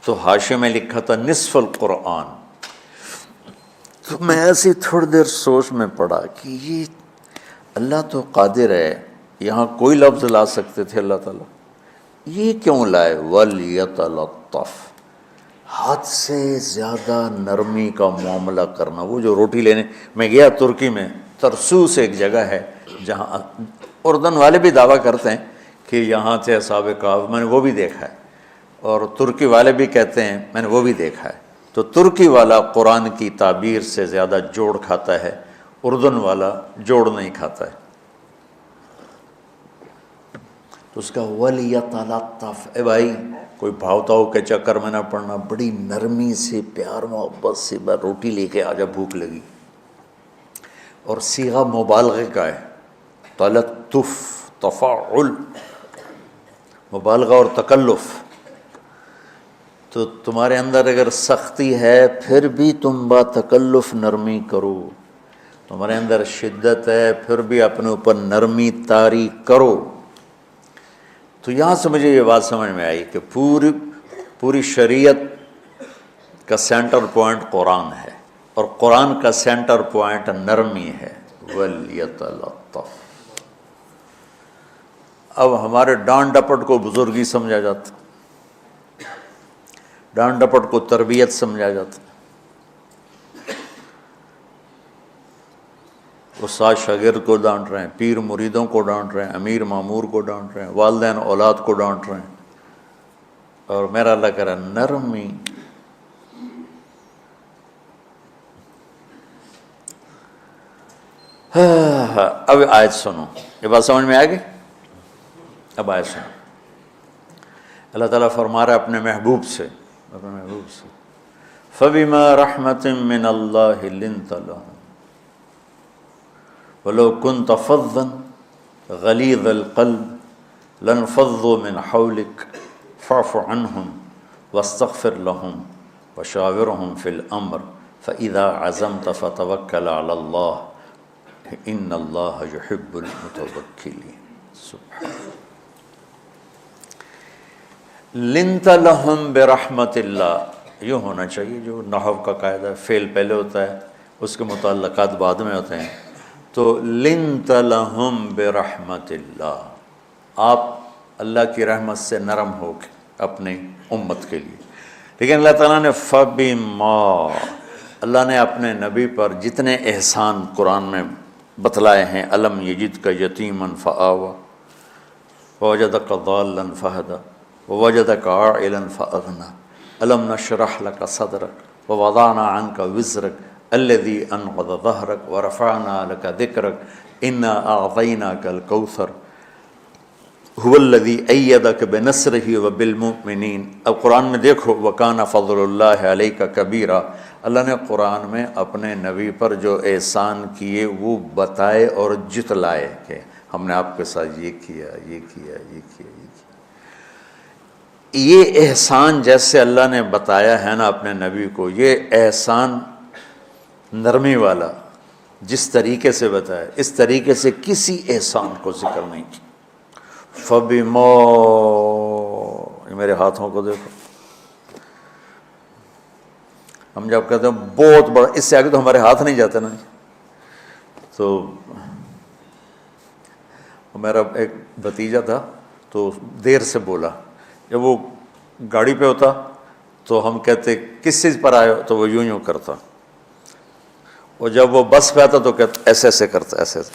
تو حاشیے میں لکھا تھا نصف القرآن۔ تو میں ایسی تھوڑی دیر سوچ میں پڑا کہ یہ اللہ تو قادر ہے، یہاں کوئی لفظ لا سکتے تھے اللہ تعالیٰ، یہ کیوں لائے وَلْيَتَلَطَّفْ؟ حد سے زیادہ نرمی کا معاملہ کرنا۔ وہ جو روٹی لینے میں گیا ترکی میں، ترسوس ایک جگہ ہے جہاں اردن والے بھی دعویٰ کرتے ہیں کہ یہاں تھے اصحاب کہف، میں نے وہ بھی دیکھا ہے، اور ترکی والے بھی کہتے ہیں میں نے وہ بھی دیکھا ہے۔ تو ترکی والا قرآن کی تعبیر سے زیادہ جوڑ کھاتا ہے، اردن والا جوڑ نہیں کھاتا ہے۔ تو اس کا وَلْيَتَلَطَّفْ، اے بھائی کوئی بھاؤ تاؤ کے چکر میں نہ پڑنا، بڑی نرمی سے پیار محبت سے بس روٹی لے کے آجا، بھوک لگی۔ اور صیغہ مبالغے کا ہے، تلطف، تفاعل، مبالغہ اور تکلف۔ تو تمہارے اندر اگر سختی ہے پھر بھی تم با تکلف نرمی کرو، تمہارے اندر شدت ہے پھر بھی اپنے اوپر نرمی طاری کرو۔ تو یہاں سے مجھے یہ بات سمجھ میں آئی کہ پوری شریعت کا سینٹر پوائنٹ قرآن ہے، اور قرآن کا سینٹر پوائنٹ نرمی ہے، وَلْيَتَلَطَّفْ۔ اب ہمارے ڈانٹ ڈپٹ کو بزرگی سمجھا جاتا، ڈانٹ ڈپٹ کو تربیت سمجھا جاتا، استاد شاگرد کو ڈانٹ رہے ہیں، پیر مریدوں کو ڈانٹ رہے ہیں، امیر مامور کو ڈانٹ رہے ہیں، والدین اولاد کو ڈانٹ رہے ہیں، اور میرا اللہ کہہ رہا ہے نرمی۔ اب آیت سنو، یہ بات سمجھ میں آ گئی؟ اب آیت سنو، اللہ تعالیٰ فرما رہا ہے اپنے محبوب سے، فَبِمَا رَحْمَةٍ مِّنَ اللَّهِ لِنْتَ لَهُمْ وَلَوْ كُنْتَ فَظًّا غَلِيظَ الْقَلْبِ لَانفَضُّوا مِنْ حَوْلِكَ فَاعْفُ عَنْهُمْ وَاسْتَغْفِرْ لَهُمْ وَشَاوِرْهُمْ فِي الْأَمْرِ فَإِذَا عَزَمْتَ فَتَوَكَّلْ عَلَى اللَّهِ إِنَّ اللَّهَ يُحِبُّ الْمُتَوَكِّلِينَ۔ سبحان لنت لہم برحمت اللہ، یہ ہونا چاہیے جو نحو کا قاعدہ ہے، فعل پہلے ہوتا ہے اس کے متعلقات بعد میں ہوتے ہیں۔ تو لنت لہم برحمت اللہ، آپ اللہ کی رحمت سے نرم ہو کے اپنی امت کے لیے۔ لیکن اللہ تعالیٰ نے فبما، اللہ نے اپنے نبی پر جتنے احسان قرآن میں بتلائے ہیں، الم یجدک یتیما فآویٰ ووجدک ضالا فہدیٰ ووجدک عائلا فأغنیٰ الم نشرح لک صدرک ووضعنا عنک وزرک الذی انقض ظہرک ورفعنا لک ذکرک انا اعطیناک الکوثر هو الذی ایدک بنصرہ وبالمؤمنین۔ اب قرآن میں دیکھو وکان فضل اللہ علیک کبیرا، اللہ نے قرآن میں اپنے نبی پر جو احسان کیے وہ بتائے اور جتلائے کہ ہم نے آپ کے ساتھ یہ کیا، یہ کیا، یہ کیا، یہ کیا۔ یہ احسان جیسے اللہ نے بتایا ہے نا اپنے نبی کو، یہ احسان نرمی والا جس طریقے سے بتایا، اس طریقے سے کسی احسان کو ذکر نہیں کیا۔ فَبِمَا، یہ میرے ہاتھوں کو دیکھو، ہم جب کہتے ہیں بہت بڑا، اس سے آگے تو ہمارے ہاتھ نہیں جاتے نا۔ تو میرا ایک بھتیجا تھا تو دیر سے بولا جب وہ گاڑی پہ ہوتا تو ہم کہتے کس چیز پر آئے ہو، تو وہ یوں یوں کرتا، اور جب وہ بس پہ آتا تو کہتا ایسے ایسے کرتا، ایسے ایسے،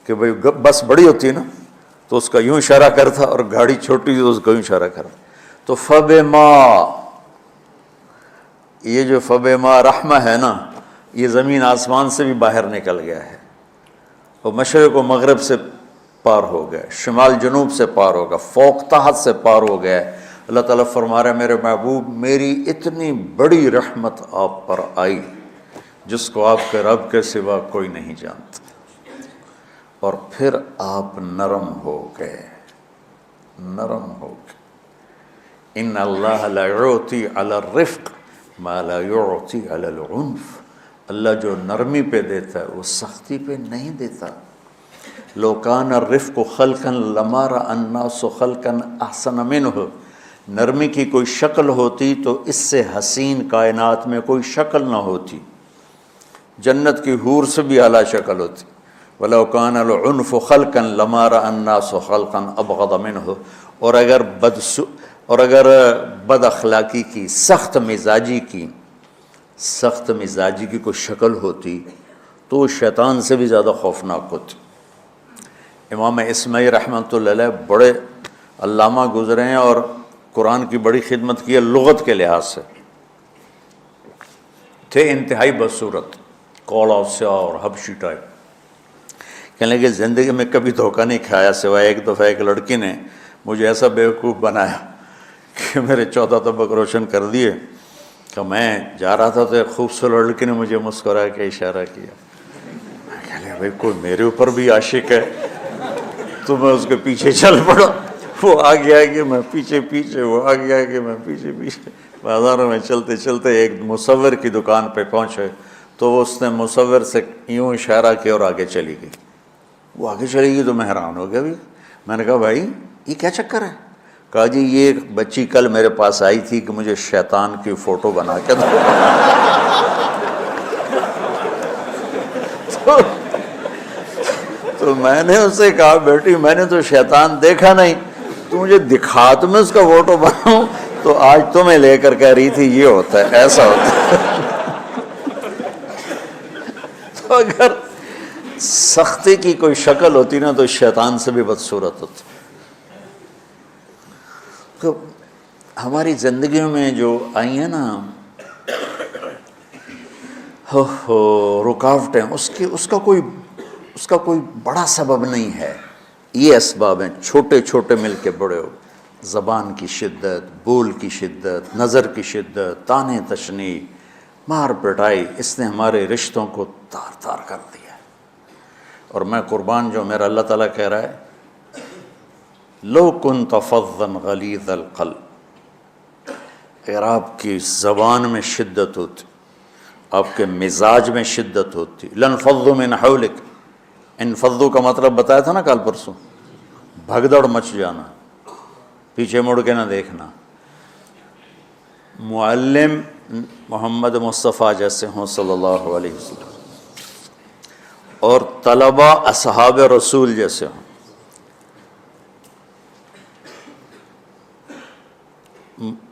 کہ بھئی بس بڑی ہوتی ہے نا تو اس کا یوں اشارہ کرتا، اور گاڑی چھوٹی تو اس کا یوں اشارہ کرتا. تو فبما، یہ جو فبما رحمہ ہے نا، یہ زمین آسمان سے بھی باہر نکل گیا ہے، اور مشرق و مغرب سے پار ہو گیا، شمال جنوب سے پار ہوگا، فوق تحت سے پار ہو گیا ہے. اللہ تعالیٰ فرما رہا ہے میرے محبوب میری اتنی بڑی رحمت آپ پر آئی جس کو آپ کے رب کے سوا کوئی نہیں جانتا، اور پھر آپ نرم ہو گئے، نرم ہو گئے. ان اللہ لا یعطی علی الرفق ما لا یعطی علی العنف، اللہ جو نرمی پہ دیتا ہے وہ سختی پہ نہیں دیتا. لو کان الرفق خلقا لما رأى الناس خلقا احسن منه، نرمی کی کوئی شکل ہوتی تو اس سے حسین کائنات میں کوئی شکل نہ ہوتی، جنت کی حور سے بھی اعلیٰ شکل ہوتی. وَلَوْ كَانَ الْعُنْفُ خَلْقًا لَمَا رَأَى النَّاسُ خَلْقًا أَبْغَضَ مِنْهُ، اور اگر بد اخلاقی کی، سخت مزاجی کی کوئی شکل ہوتی تو وہ شیطان سے بھی زیادہ خوفناک ہوتی. امام اسماعیل رحمۃ اللہ علیہ بڑے علامہ گزرے ہیں اور قرآن کی بڑی خدمت کی ہے لغت کے لحاظ سے، تھے انتہائی بدصورت، کوڑا سیاہ اور حبشی ٹائپ. کہنے لگے زندگی میں کبھی دھوکہ نہیں کھایا سوائے ایک دفعہ ایک لڑکی نے مجھے ایسا بیوقوف بنایا کہ میرے 14 طبق روشن کر دیے کہ میں جا رہا تھا تو ایک خوبصورت لڑکی نے مجھے مسکرا کے اشارہ کیا. میں کہہ لیا بھائی کوئی میرے اوپر بھی عاشق ہے، تو میں اس کے پیچھے چل پڑا، وہ آگے آگے میں پیچھے پیچھے، وہ آگے آگے میں پیچھے پیچھے. بازاروں میں چلتے چلتے ایک مصور کی دکان پہ پہنچے تو اس نے مصور سے یوں اشارہ کیا اور آگے چلی گئی. وہ آگے چلی گئی تو میں حیران ہو گیا. بھی میں نے کہا بھائی یہ کیا چکر ہے؟ کہا جی یہ ایک بچی کل میرے پاس آئی تھی کہ مجھے شیطان کی فوٹو بنا کے دو. تو میں نے اس سے کہا بیٹی میں نے تو شیطان دیکھا نہیں، تو مجھے دکھا تو میں اس کا فوٹو بناؤں. تو آج تمہیں لے کر کہہ رہی تھی یہ ہوتا ہے، ایسا ہوتا ہے. تو اگر سختی کی کوئی شکل ہوتی نا تو شیطان سے بھی بدصورت ہوتی. تو ہماری زندگیوں میں جو آئی ہیں نا رکاوٹیں، اس کا کوئی بڑا سبب نہیں ہے. یہ اسباب ہیں چھوٹے چھوٹے مل کے بڑے ہو. زبان کی شدت، بول کی شدت، نظر کی شدت، تانے تشنی، مار پٹائی، اس نے ہمارے رشتوں کو تار تار کر دیا. اور میں قربان جو میرا اللہ تعالیٰ کہہ رہا ہے لو کنت فظا غلیظ القلب، اگر آپ کی زبان میں شدت ہوتی، آپ کے مزاج میں شدت ہوتی، لانفضوا من حولک، انفضوا کا مطلب بتایا تھا نا کل پرسوں، بھگدڑ مچ جانا، پیچھے مڑ کے نہ دیکھنا. معلم محمد مصطفیٰ جیسے ہوں صلی اللہ علیہ وسلم، اور طلبہ اصحاب رسول جیسے ہوں.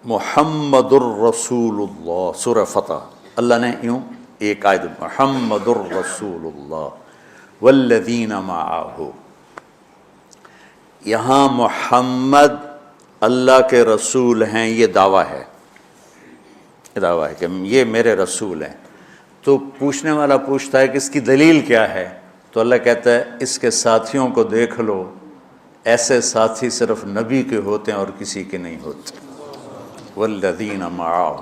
محمد الرسول اللہ، سورہ فتح اللہ نے یوں ایک آیت محمد الرسول اللہ والذین معہ، یہاں محمد اللہ کے رسول ہیں، یہ دعویٰ ہے، کہ یہ میرے رسول ہیں. تو پوچھنے والا پوچھتا ہے کہ اس کی دلیل کیا ہے؟ تو اللہ کہتا ہے اس کے ساتھیوں کو دیکھ لو، ایسے ساتھی صرف نبی کے ہوتے ہیں اور کسی کے نہیں ہوتے. والذین معاہ،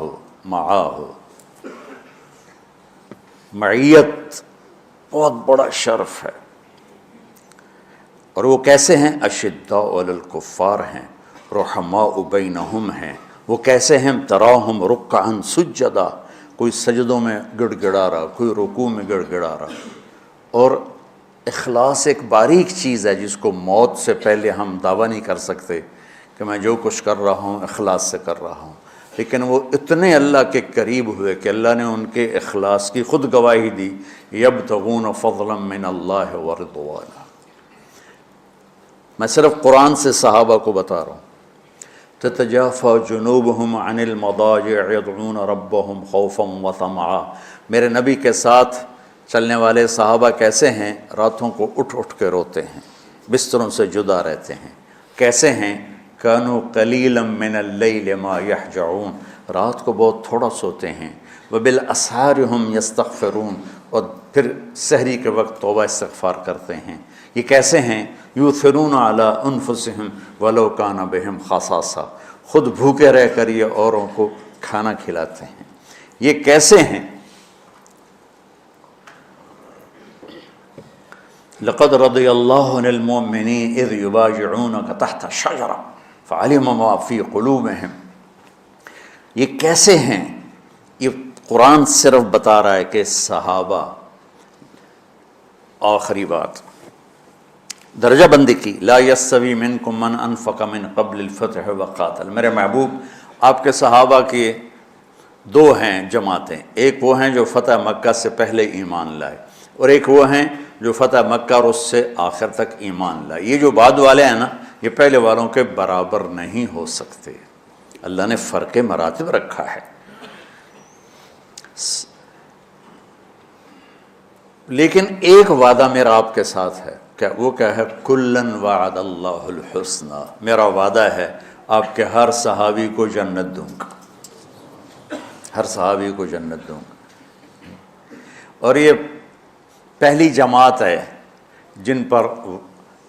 معیت بہت بڑا شرف ہے. اور وہ کیسے ہیں؟ اشداء علی الکفار ہیں، رحماء بینہم ہیں. وہ کیسے ہیں؟ تراہم رکعا سجدا، کوئی سجدوں میں گڑ گڑا رہا، کوئی رکوع میں گڑ گڑا رہا. اور اخلاص ایک باریک چیز ہے جس کو موت سے پہلے ہم دعویٰ نہیں کر سکتے کہ میں جو کچھ کر رہا ہوں اخلاص سے کر رہا ہوں. لیکن وہ اتنے اللہ کے قریب ہوئے کہ اللہ نے ان کے اخلاص کی خود گواہی دی، یبتغون فضلا من اللہ ورضوانا. میں صرف قرآن سے صحابہ کو بتا رہا ہوں. تتجافى جنوبهم عن المضاجع يدعون ربهم خوفا وطمعا. میرے نبی کے ساتھ چلنے والے صحابہ کیسے ہیں؟ راتوں کو اٹھ اٹھ کے روتے ہیں، بستروں سے جدا رہتے ہیں. کیسے ہیں؟ كانوا قليلا من الليل ما يهجعون، رات کو بہت تھوڑا سوتے ہیں. وبالاسحار هم يستغفرون، اور پھر سحری کے وقت توبہ استغفار کرتے ہیں. یہ کیسے ہیں؟ یؤثرون علی انفسهم ولو کان بهم خصاصہ، خود بھوکے رہ کر یہ اوروں کو کھانا کھلاتے ہیں. یہ کیسے ہیں؟ لقد رضی اللہ عن المؤمنین اذ یبایعونک تحت الشجرہ فعلم ما فی قلوبہم. یہ کیسے ہیں؟ یہ قرآن صرف بتا رہا ہے کہ صحابہ. آخری بات درجہ بندی کی، لا یستوی منکم من انفق من قبل الفتح وقاتل. میرے محبوب، آپ کے صحابہ کے دو ہیں جماعتیں، ایک وہ ہیں جو فتح مکہ سے پہلے ایمان لائے، اور ایک وہ ہیں جو فتح مکہ اور اس سے آخر تک ایمان لائے. یہ جو بعد والے ہیں نا، یہ پہلے والوں کے برابر نہیں ہو سکتے. اللہ نے فرق مراتب رکھا ہے. لیکن ایک وعدہ میرا آپ کے ساتھ ہے، وہ کیا ہے؟ کلن وعد اللہ الحسنہ. میرا وعدہ ہے آپ کے ہر صحابی کو جنت دوں گا، ہر صحابی کو جنت دوں گا. اور یہ پہلی جماعت ہے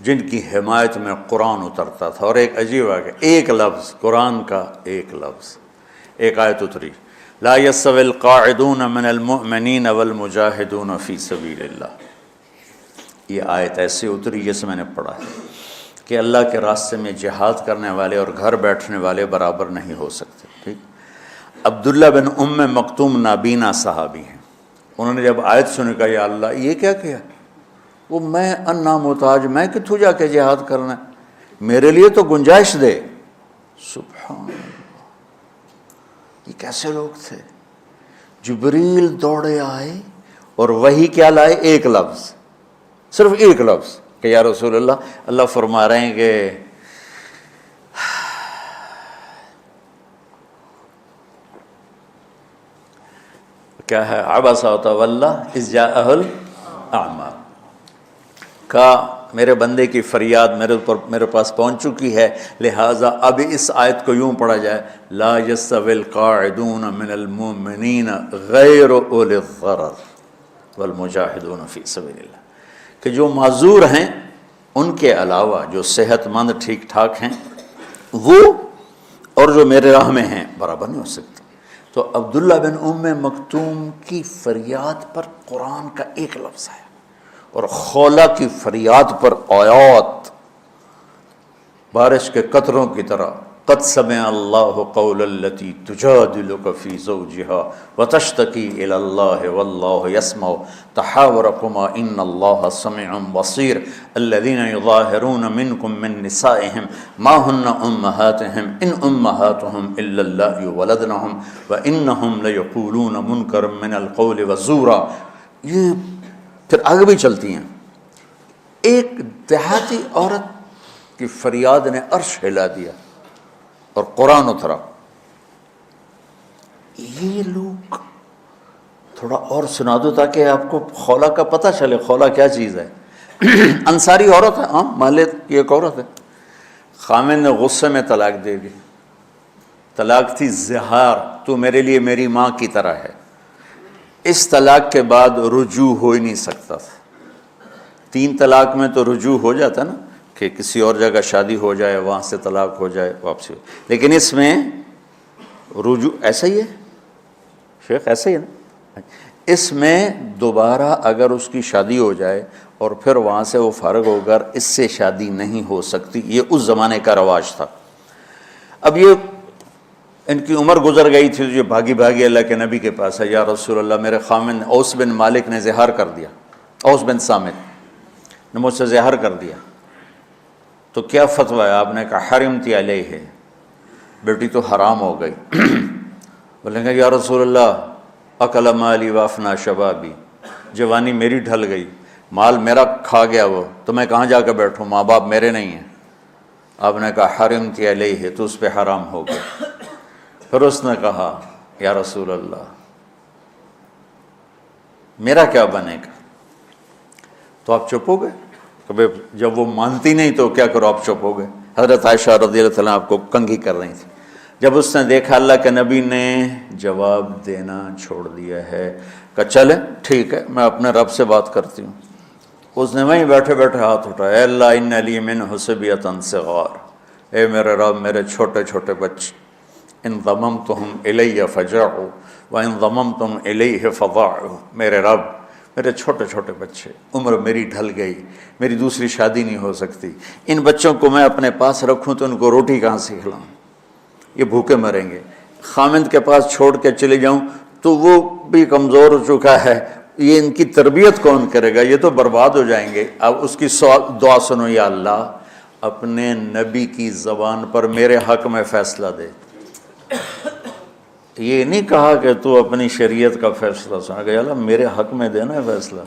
جن کی حمایت میں قرآن اترتا تھا. اور ایک عجیب ہے کہ ایک لفظ قرآن کا، ایک لفظ، ایک آیت اتری، لا یستوی القاعدون من المؤمنین والمجاہدون فی سبیل اللہ. یہ آیت ایسے اتری جیسے میں نے پڑھا ہے کہ اللہ کے راستے میں جہاد کرنے والے اور گھر بیٹھنے والے برابر نہیں ہو سکتے. ٹھیک. عبداللہ بن مکتوم نابینا صحابی ہیں. انہوں نے جب آیت سنی کہا یا اللہ یہ کیا کیا؟ وہ میں انا محتاج، میں کتوں جا کے جہاد کرنا ہے، میرے لیے تو گنجائش دے. سبحان اللہ، یہ کیسے لوگ تھے؟ جبریل دوڑے آئے اور وہی کیا لائے؟ ایک لفظ، صرف ایک لفظ کہ یا رسول اللہ فرما رہے ہیں کہ کیا ہے؟ عبس وتولی اذ جاءہ الاعمی. کہا میرے بندے کی فریاد میرے پاس پہنچ چکی ہے، لہٰذا اب اس آیت کو یوں پڑھا جائے، لا یستوی القاعدون من المؤمنین غیر اولی الضرر والمجاہدون فی سبیل اللہ. کہ جو معذور ہیں ان کے علاوہ جو صحت مند ٹھیک ٹھاک ہیں وہ اور جو میرے راہ میں ہیں برابر نہیں ہو سکتے. تو عبداللہ بن مکتوم کی فریاد پر قرآن کا ایک لفظ ہے، اور خولہ کی فریاد پر آیات بارش کے قطروں کی طرح. قد سمع اللہ قول التی تجادلک فی زوجها وتشتکی الی اللہ واللہ یسمع تحاورکما ان اللہ سمیع بصیر. الذین یظاہرون منکم من نسائهم ما ہن امہاتهم ان امہاتهم الا اللہ ولدنهم وانہم لیقولون منکرا من القول وزورا. یہ پھر آگے بھی چلتی ہیں. ایک دیہاتی عورت کی فریاد نے عرش ہلا دیا اور قرآن اترا. یہ لوگ تھوڑا اور سنا دو تاکہ آپ کو خولہ کا پتہ چلے، خولہ کیا چیز ہے. انصاری عورت ہے، ہاں مالے کی ایک عورت ہے. خامن نے غصے میں طلاق دے دی. طلاق تھی زہار، تو میرے لیے میری ماں کی طرح ہے. اس طلاق کے بعد رجوع ہو ہی نہیں سکتا تھا. 3 طلاق میں تو رجوع ہو جاتا نا، کہ کسی اور جگہ شادی ہو جائے، وہاں سے طلاق ہو جائے، واپسی ہو. لیکن اس میں رجوع ایسا ہی ہے شیخ، ایسا ہی ہے نا. اس میں دوبارہ اگر اس کی شادی ہو جائے اور پھر وہاں سے وہ فارغ ہو کر اس سے شادی نہیں ہو سکتی. یہ اس زمانے کا رواج تھا. اب یہ ان کی عمر گزر گئی تھی، جو بھاگی بھاگی اللہ کے نبی کے پاس ہے. یا رسول اللہ، میرے خامن اوس بن مالک نے زہار کر دیا، اوس بن صامت نے مجھ سے زہار کر دیا، تو کیا فتویٰ ہے؟ آپ نے کہا حرمتی علیہ، بیٹی تو حرام ہو گئی. بولیں گے یا رسول اللہ اکل مالی وافنا شبابی، جوانی میری ڈھل گئی، مال میرا کھا گیا وہ، تو میں کہاں جا کے بیٹھوں؟ ماں باپ میرے نہیں ہیں. آپ نے کہا حرمت علیہ، تو اس پہ حرام ہو گیا۔ پھر اس نے کہا یا رسول اللہ میرا کیا بنے گا؟ تو آپ چپ ہو گئے کہ بھئی جب وہ مانتی نہیں تو کیا کرو، آپ چپ ہو گئے۔ حضرت عائشہ رضی اللہ عنہا آپ کو کنگھی کر رہی تھی۔ جب اس نے دیکھا اللہ کے نبی نے جواب دینا چھوڑ دیا ہے کہ چلے ٹھیک ہے میں اپنے رب سے بات کرتی ہوں، اس نے وہیں بیٹھے بیٹھے ہاتھ اٹھایا، اے اللہ ان لی منہ صبیۃ صغار، اے میرے رب میرے چھوٹے چھوٹے بچے، ان ضممتہم الی فجعوا وان ضممتم الیہ فضاعوا، میرے رب میرے چھوٹے چھوٹے بچے، عمر میری ڈھل گئی، میری دوسری شادی نہیں ہو سکتی، ان بچوں کو میں اپنے پاس رکھوں تو ان کو روٹی کہاں سے کھلاؤں، یہ بھوکے مریں گے، خامند کے پاس چھوڑ کے چلے جاؤں تو وہ بھی کمزور ہو چکا ہے، یہ ان کی تربیت کون کرے گا، یہ تو برباد ہو جائیں گے۔ اب اس کی دعا سنو، یا اللہ اپنے نبی کی زبان پر میرے حق میں فیصلہ دے۔ یہ نہیں کہا کہ تو اپنی شریعت کا فیصلہ سنا، کہ اللہ میرے حق میں دینا ہے فیصلہ۔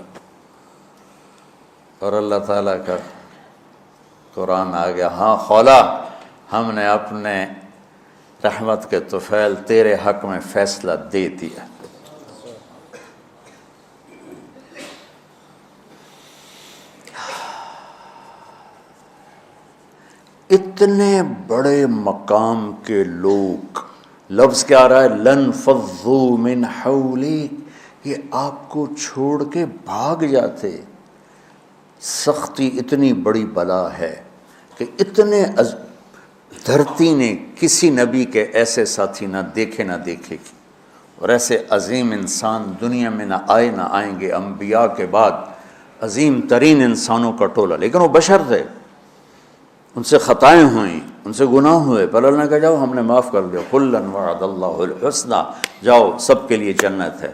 اور اللہ تعالیٰ کا قرآن آ گیا، ہاں خولا ہم نے اپنے رحمت کے طفیل تیرے حق میں فیصلہ دے دیا۔ اتنے بڑے مقام کے لوگ، لفظ کیا آ رہا ہے، لن فضوا من حولک، یہ آپ کو چھوڑ کے بھاگ جاتے۔ سختی اتنی بڑی بلا ہے کہ اتنے دھرتی نے کسی نبی کے ایسے ساتھی نہ دیکھے گی، اور ایسے عظیم انسان دنیا میں نہ آئیں گے، انبیاء کے بعد عظیم ترین انسانوں کا ٹولہ، لیکن وہ بشر تھے، ان سے خطائیں ہوئیں، ان سے گناہ ہوئے، پر اللہ نے کہا جاؤ ہم نے معاف کر دیا، کلا وعد اللہ الحسنی، جاؤ سب کے لیے جنت ہے۔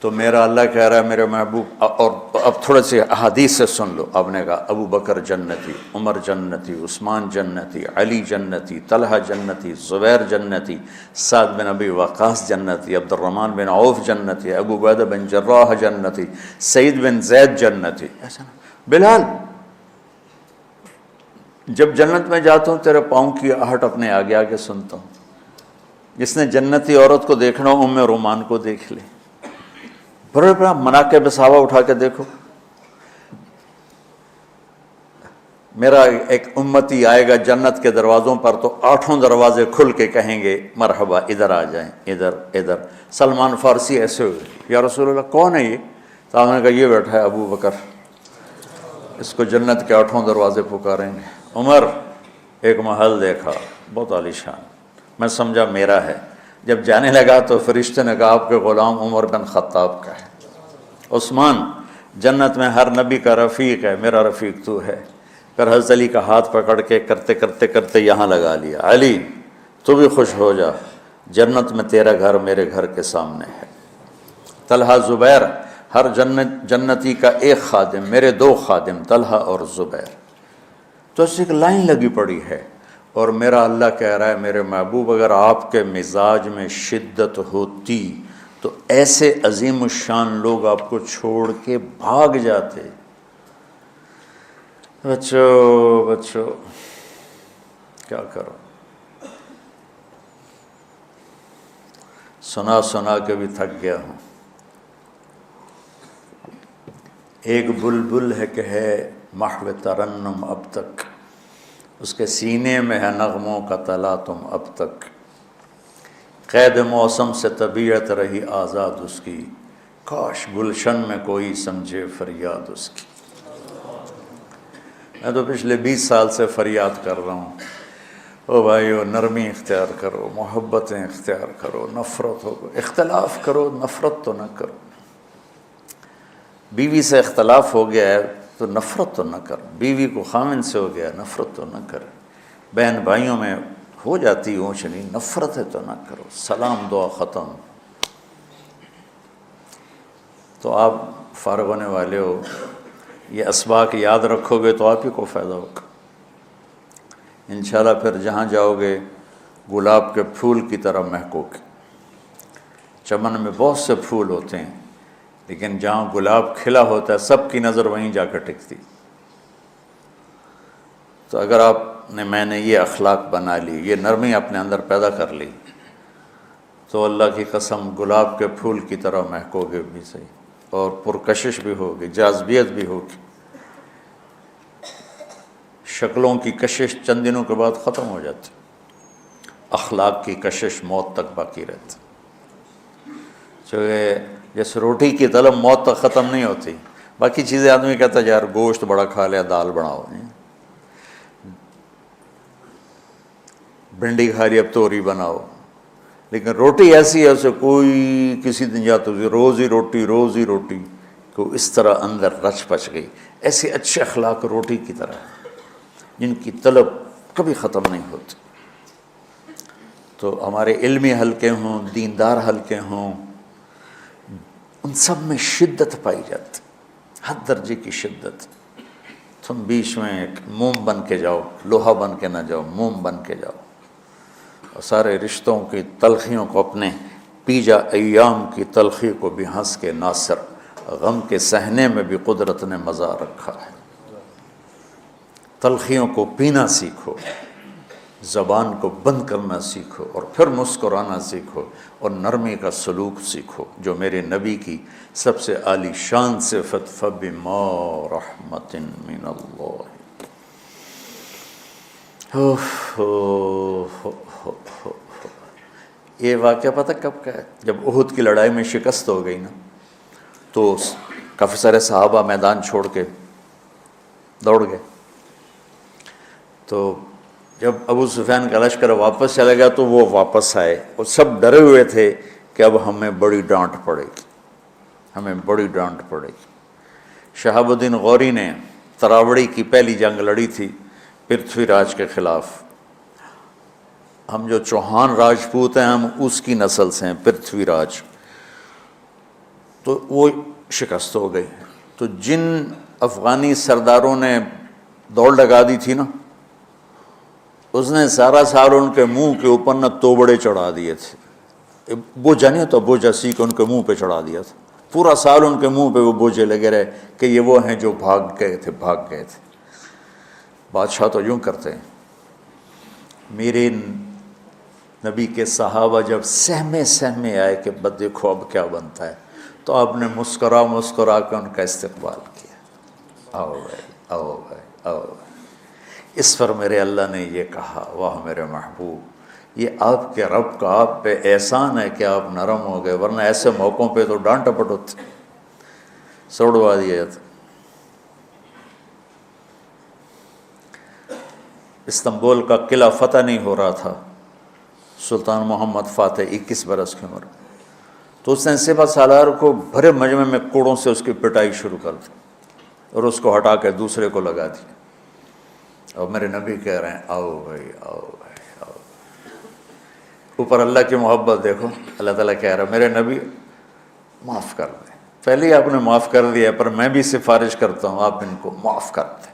تو میرا اللہ کہہ رہا ہے میرے محبوب، اور اب تھوڑے سے احادیث سے سن لو۔ آپ نے کہا ابو بکر جنتی، عمر جنتی، عثمان جنتی، علی جنتی، طلحہ جنتی، زبیر جنتی، سعد بن ابی وقاص جنتی، عبد الرحمن بن عوف جنتی، ابو عبیدہ بن جراح جنتی، سعید بن زید جنتی، ایسا نا بلال جب جنت میں جاتا ہوں تیرے پاؤں کی آہٹ اپنے آگے آگے سنتا ہوں۔ جس نے جنتی عورت کو دیکھنا ہو ام رومان کو دیکھ لے، بڑے بڑا مناقب صحابہ اٹھا کے دیکھو۔ میرا ایک امتی آئے گا جنت کے دروازوں پر تو 8 دروازے کھل کے کہیں گے مرحبا ادھر آ جائیں، ادھر ادھر۔ سلمان فارسی ایسے ہوئے، یا رسول اللہ کون ہے یہ؟ تو آپ نے کہا یہ بیٹھا ہے ابو بکر، اس کو جنت کے 8 دروازے پکاریں گے۔ عمر ایک محل دیکھا بہت عالیشان، میں سمجھا میرا ہے، جب جانے لگا تو فرشتے نے کہا آپ کے غلام عمر بن خطاب کا ہے۔ عثمان جنت میں ہر نبی کا رفیق ہے، میرا رفیق تو ہے۔ پھر حضرت علی کا ہاتھ پکڑ کے کرتے یہاں لگا لیا، علی تو بھی خوش ہو جا، جنت میں تیرا گھر میرے گھر کے سامنے ہے۔ طلحہ زبیر، ہر جنتی کا ایک خادم، میرے 2 خادم طلحہ اور زبیر۔ تو اس ایک لائن لگی پڑی ہے، اور میرا اللہ کہہ رہا ہے میرے محبوب اگر آپ کے مزاج میں شدت ہوتی تو ایسے عظیم الشان لوگ آپ کو چھوڑ کے بھاگ جاتے۔ بچو کیا کرو، سنا کے بھی تھک گیا ہوں۔ ایک بلبل ہے کہ ہے محو ترنم اب تک، اس کے سینے میں ہے نغموں کا تلاطم اب تک، قید موسم سے طبیعت رہی آزاد اس کی، کاش گلشن میں کوئی سمجھے فریاد اس کی۔ میں تو پچھلے 20 سال سے فریاد کر رہا ہوں، او بھائیو نرمی اختیار کرو، محبتیں اختیار کرو، نفرت ہو، اختلاف کرو، نفرت تو نہ کرو۔ بیوی سے اختلاف ہو گیا ہے تو نفرت تو نہ کر، بیوی کو خامن سے ہو گیا نفرت تو نہ کر، بہن بھائیوں میں ہو جاتی اونچ نہیں، نفرت ہے تو نہ کرو، سلام دعا ختم۔ تو آپ فارغ ہونے والے ہو، یہ اسباق یاد رکھو گے تو آپ ہی کو فائدہ ہوگا انشاءاللہ۔ پھر جہاں جاؤ گے گلاب کے پھول کی طرح مہکو گے۔ چمن میں بہت سے پھول ہوتے ہیں، لیکن جہاں گلاب کھلا ہوتا ہے سب کی نظر وہیں جا کر ٹکتی۔ تو اگر میں نے یہ اخلاق بنا لی، یہ نرمی اپنے اندر پیدا کر لی، تو اللہ کی قسم گلاب کے پھول کی طرح مہکو گے بھی صحیح، اور پرکشش بھی ہوگی، جاذبیت بھی ہوگی۔ شکلوں کی کشش چند دنوں کے بعد ختم ہو جاتی، اخلاق کی کشش موت تک باقی رہتی۔ جیسے روٹی کی طلب موت تک ختم نہیں ہوتی، باقی چیزیں آدمی کہتا ہے یار گوشت بڑا کھا لیا، دال بناؤ، بھنڈی کھا لی اب توری بناؤ، لیکن روٹی ایسی ہے اسے کوئی کسی دن جاتا روز ہی روٹی کو اس طرح اندر رچ پچ گئی۔ ایسے اچھے اخلاق روٹی کی طرح ہیں جن کی طلب کبھی ختم نہیں ہوتی۔ تو ہمارے علمی حلقے ہوں، دیندار حلقے ہوں، ان سب میں شدت پائی جاتی، ہر درجے کی شدت۔ تم بیچ میں ایک موم بن کے جاؤ، لوہا بن کے نہ جاؤ، موم بن کے جاؤ، اور سارے رشتوں کی تلخیوں کو اپنے پی جا، ایام کی تلخی کو بھی ہنس کے ناصر، غم کے سہنے میں بھی قدرت نے مزہ رکھا ہے۔ تلخیوں کو پینا سیکھو، زبان کو بند کرنا سیکھو، اور پھر مسکرانا سیکھو، اور نرمی کا سلوک سیکھو، جو میرے نبی کی سب سے عالی شان صفت فَبِمَا رَحْمَةٍ مِّنَ اللَّهِ۔ یہ واقعہ پتہ کب کا ہے؟ جب احد کی لڑائی میں شکست ہو گئی نا، تو کافی سارے صحابہ میدان چھوڑ کے دوڑ گئے۔ تو جب ابو سفیان کا لشکر واپس چلا گیا تو وہ واپس آئے، اور سب ڈرے ہوئے تھے کہ اب ہمیں بڑی ڈانٹ پڑے گی، ہمیں بڑی ڈانٹ پڑے گی۔ شہاب الدین غوری نے تراوڑی کی پہلی جنگ لڑی تھی پرتھوی راج کے خلاف۔ ہم جو چوہان راجپوت ہیں ہم اس کی نسل سے ہیں، پرتھوی راج، تو وہ شکست ہو گئی۔ تو جن افغانی سرداروں نے دوڑ لگا دی تھی نا، اس نے سارا سال ان کے منہ کے اوپر نہ توبڑے چڑھا دیے تھے، بوجھا نہیں ہوتا، بوجھا سی کے ان کے منہ پہ چڑھا دیا تھا، پورا سال ان کے منہ پہ وہ بوجھے لگے رہے کہ یہ وہ ہیں جو بھاگ گئے تھے۔ بادشاہ تو یوں کرتے ہیں۔ میرے نبی کے صحابہ جب سہمے آئے کہ بس دیکھو اب کیا بنتا ہے، تو آپ نے مسکرا کے ان کا استقبال کیا، آؤ بھائی آؤ بھائی آؤ بھائی۔ اس پر میرے اللہ نے یہ کہا، واہ میرے محبوب، یہ آپ کے رب کا آپ پہ احسان ہے کہ آپ نرم ہو گئے، ورنہ ایسے موقعوں پہ تو ڈانٹ ٹپٹ ہوتی، سوڑوا دیا جاتا۔ استنبول کا قلعہ فتح نہیں ہو رہا تھا، سلطان محمد فاتح 21 برس کی عمر، تو اس نے سپہ سالار کو بھرے مجمع میں کوڑوں سے اس کی پٹائی شروع کر دی، اور اس کو ہٹا کے دوسرے کو لگا دیا۔ اور میرے نبی کہہ رہے ہیں آؤ بھائی آؤ بھائی آؤ۔ اوپر اللہ کی محبت دیکھو، اللہ تعالیٰ کہہ رہا ہے میرے نبی معاف کر دیں، پہلے ہی آپ نے معاف کر دیا، پر میں بھی سفارش کرتا ہوں آپ ان کو معاف کر دیں۔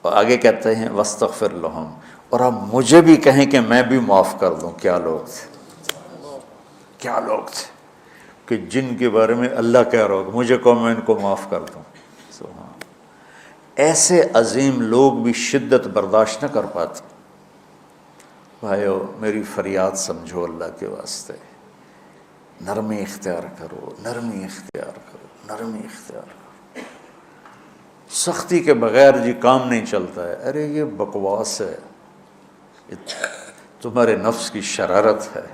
اور آگے کہتے ہیں وَاسْتَغْفِرْ لَهُمْ، اور آپ مجھے بھی کہیں کہ میں بھی معاف کر دوں۔ کیا لوگ تھے کہ جن کے بارے میں اللہ کہہ رہا ہو مجھے کہو میں ان کو معاف کر دوں۔ سبحان، ایسے عظیم لوگ بھی شدت برداشت نہ کر پاتے۔ بھائیو میری فریاد سمجھو اللہ کے واسطے، نرمی اختیار کرو، نرمی اختیار کرو، نرمی اختیار کرو۔ سختی کے بغیر جی کام نہیں چلتا ہے، ارے یہ بکواس ہے، تمہارے نفس کی شرارت ہے۔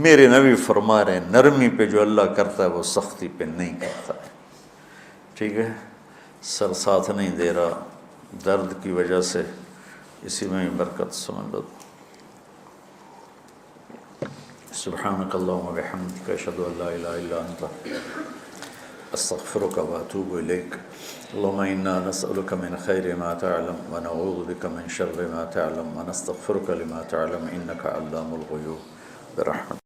میرے نبی فرما رہے ہیں نرمی پہ جو اللہ کرتا ہے وہ سختی پہ نہیں کرتا ہے۔ ٹھیک ہے، سر ساتھ نہیں دے رہا درد کی وجہ سے، اسی میں برکت سمجھ لو۔ سبحانک اللہم و بحمدک، اشہد ان لا الہ الا انت، استغفرک و اتوب الیک۔ اللہم انا نسألک من خیر ما تعلم ونعوذ بک من شر ما تعلم ونستغفرک لما تعلم انک علام الغیوب برحمتک۔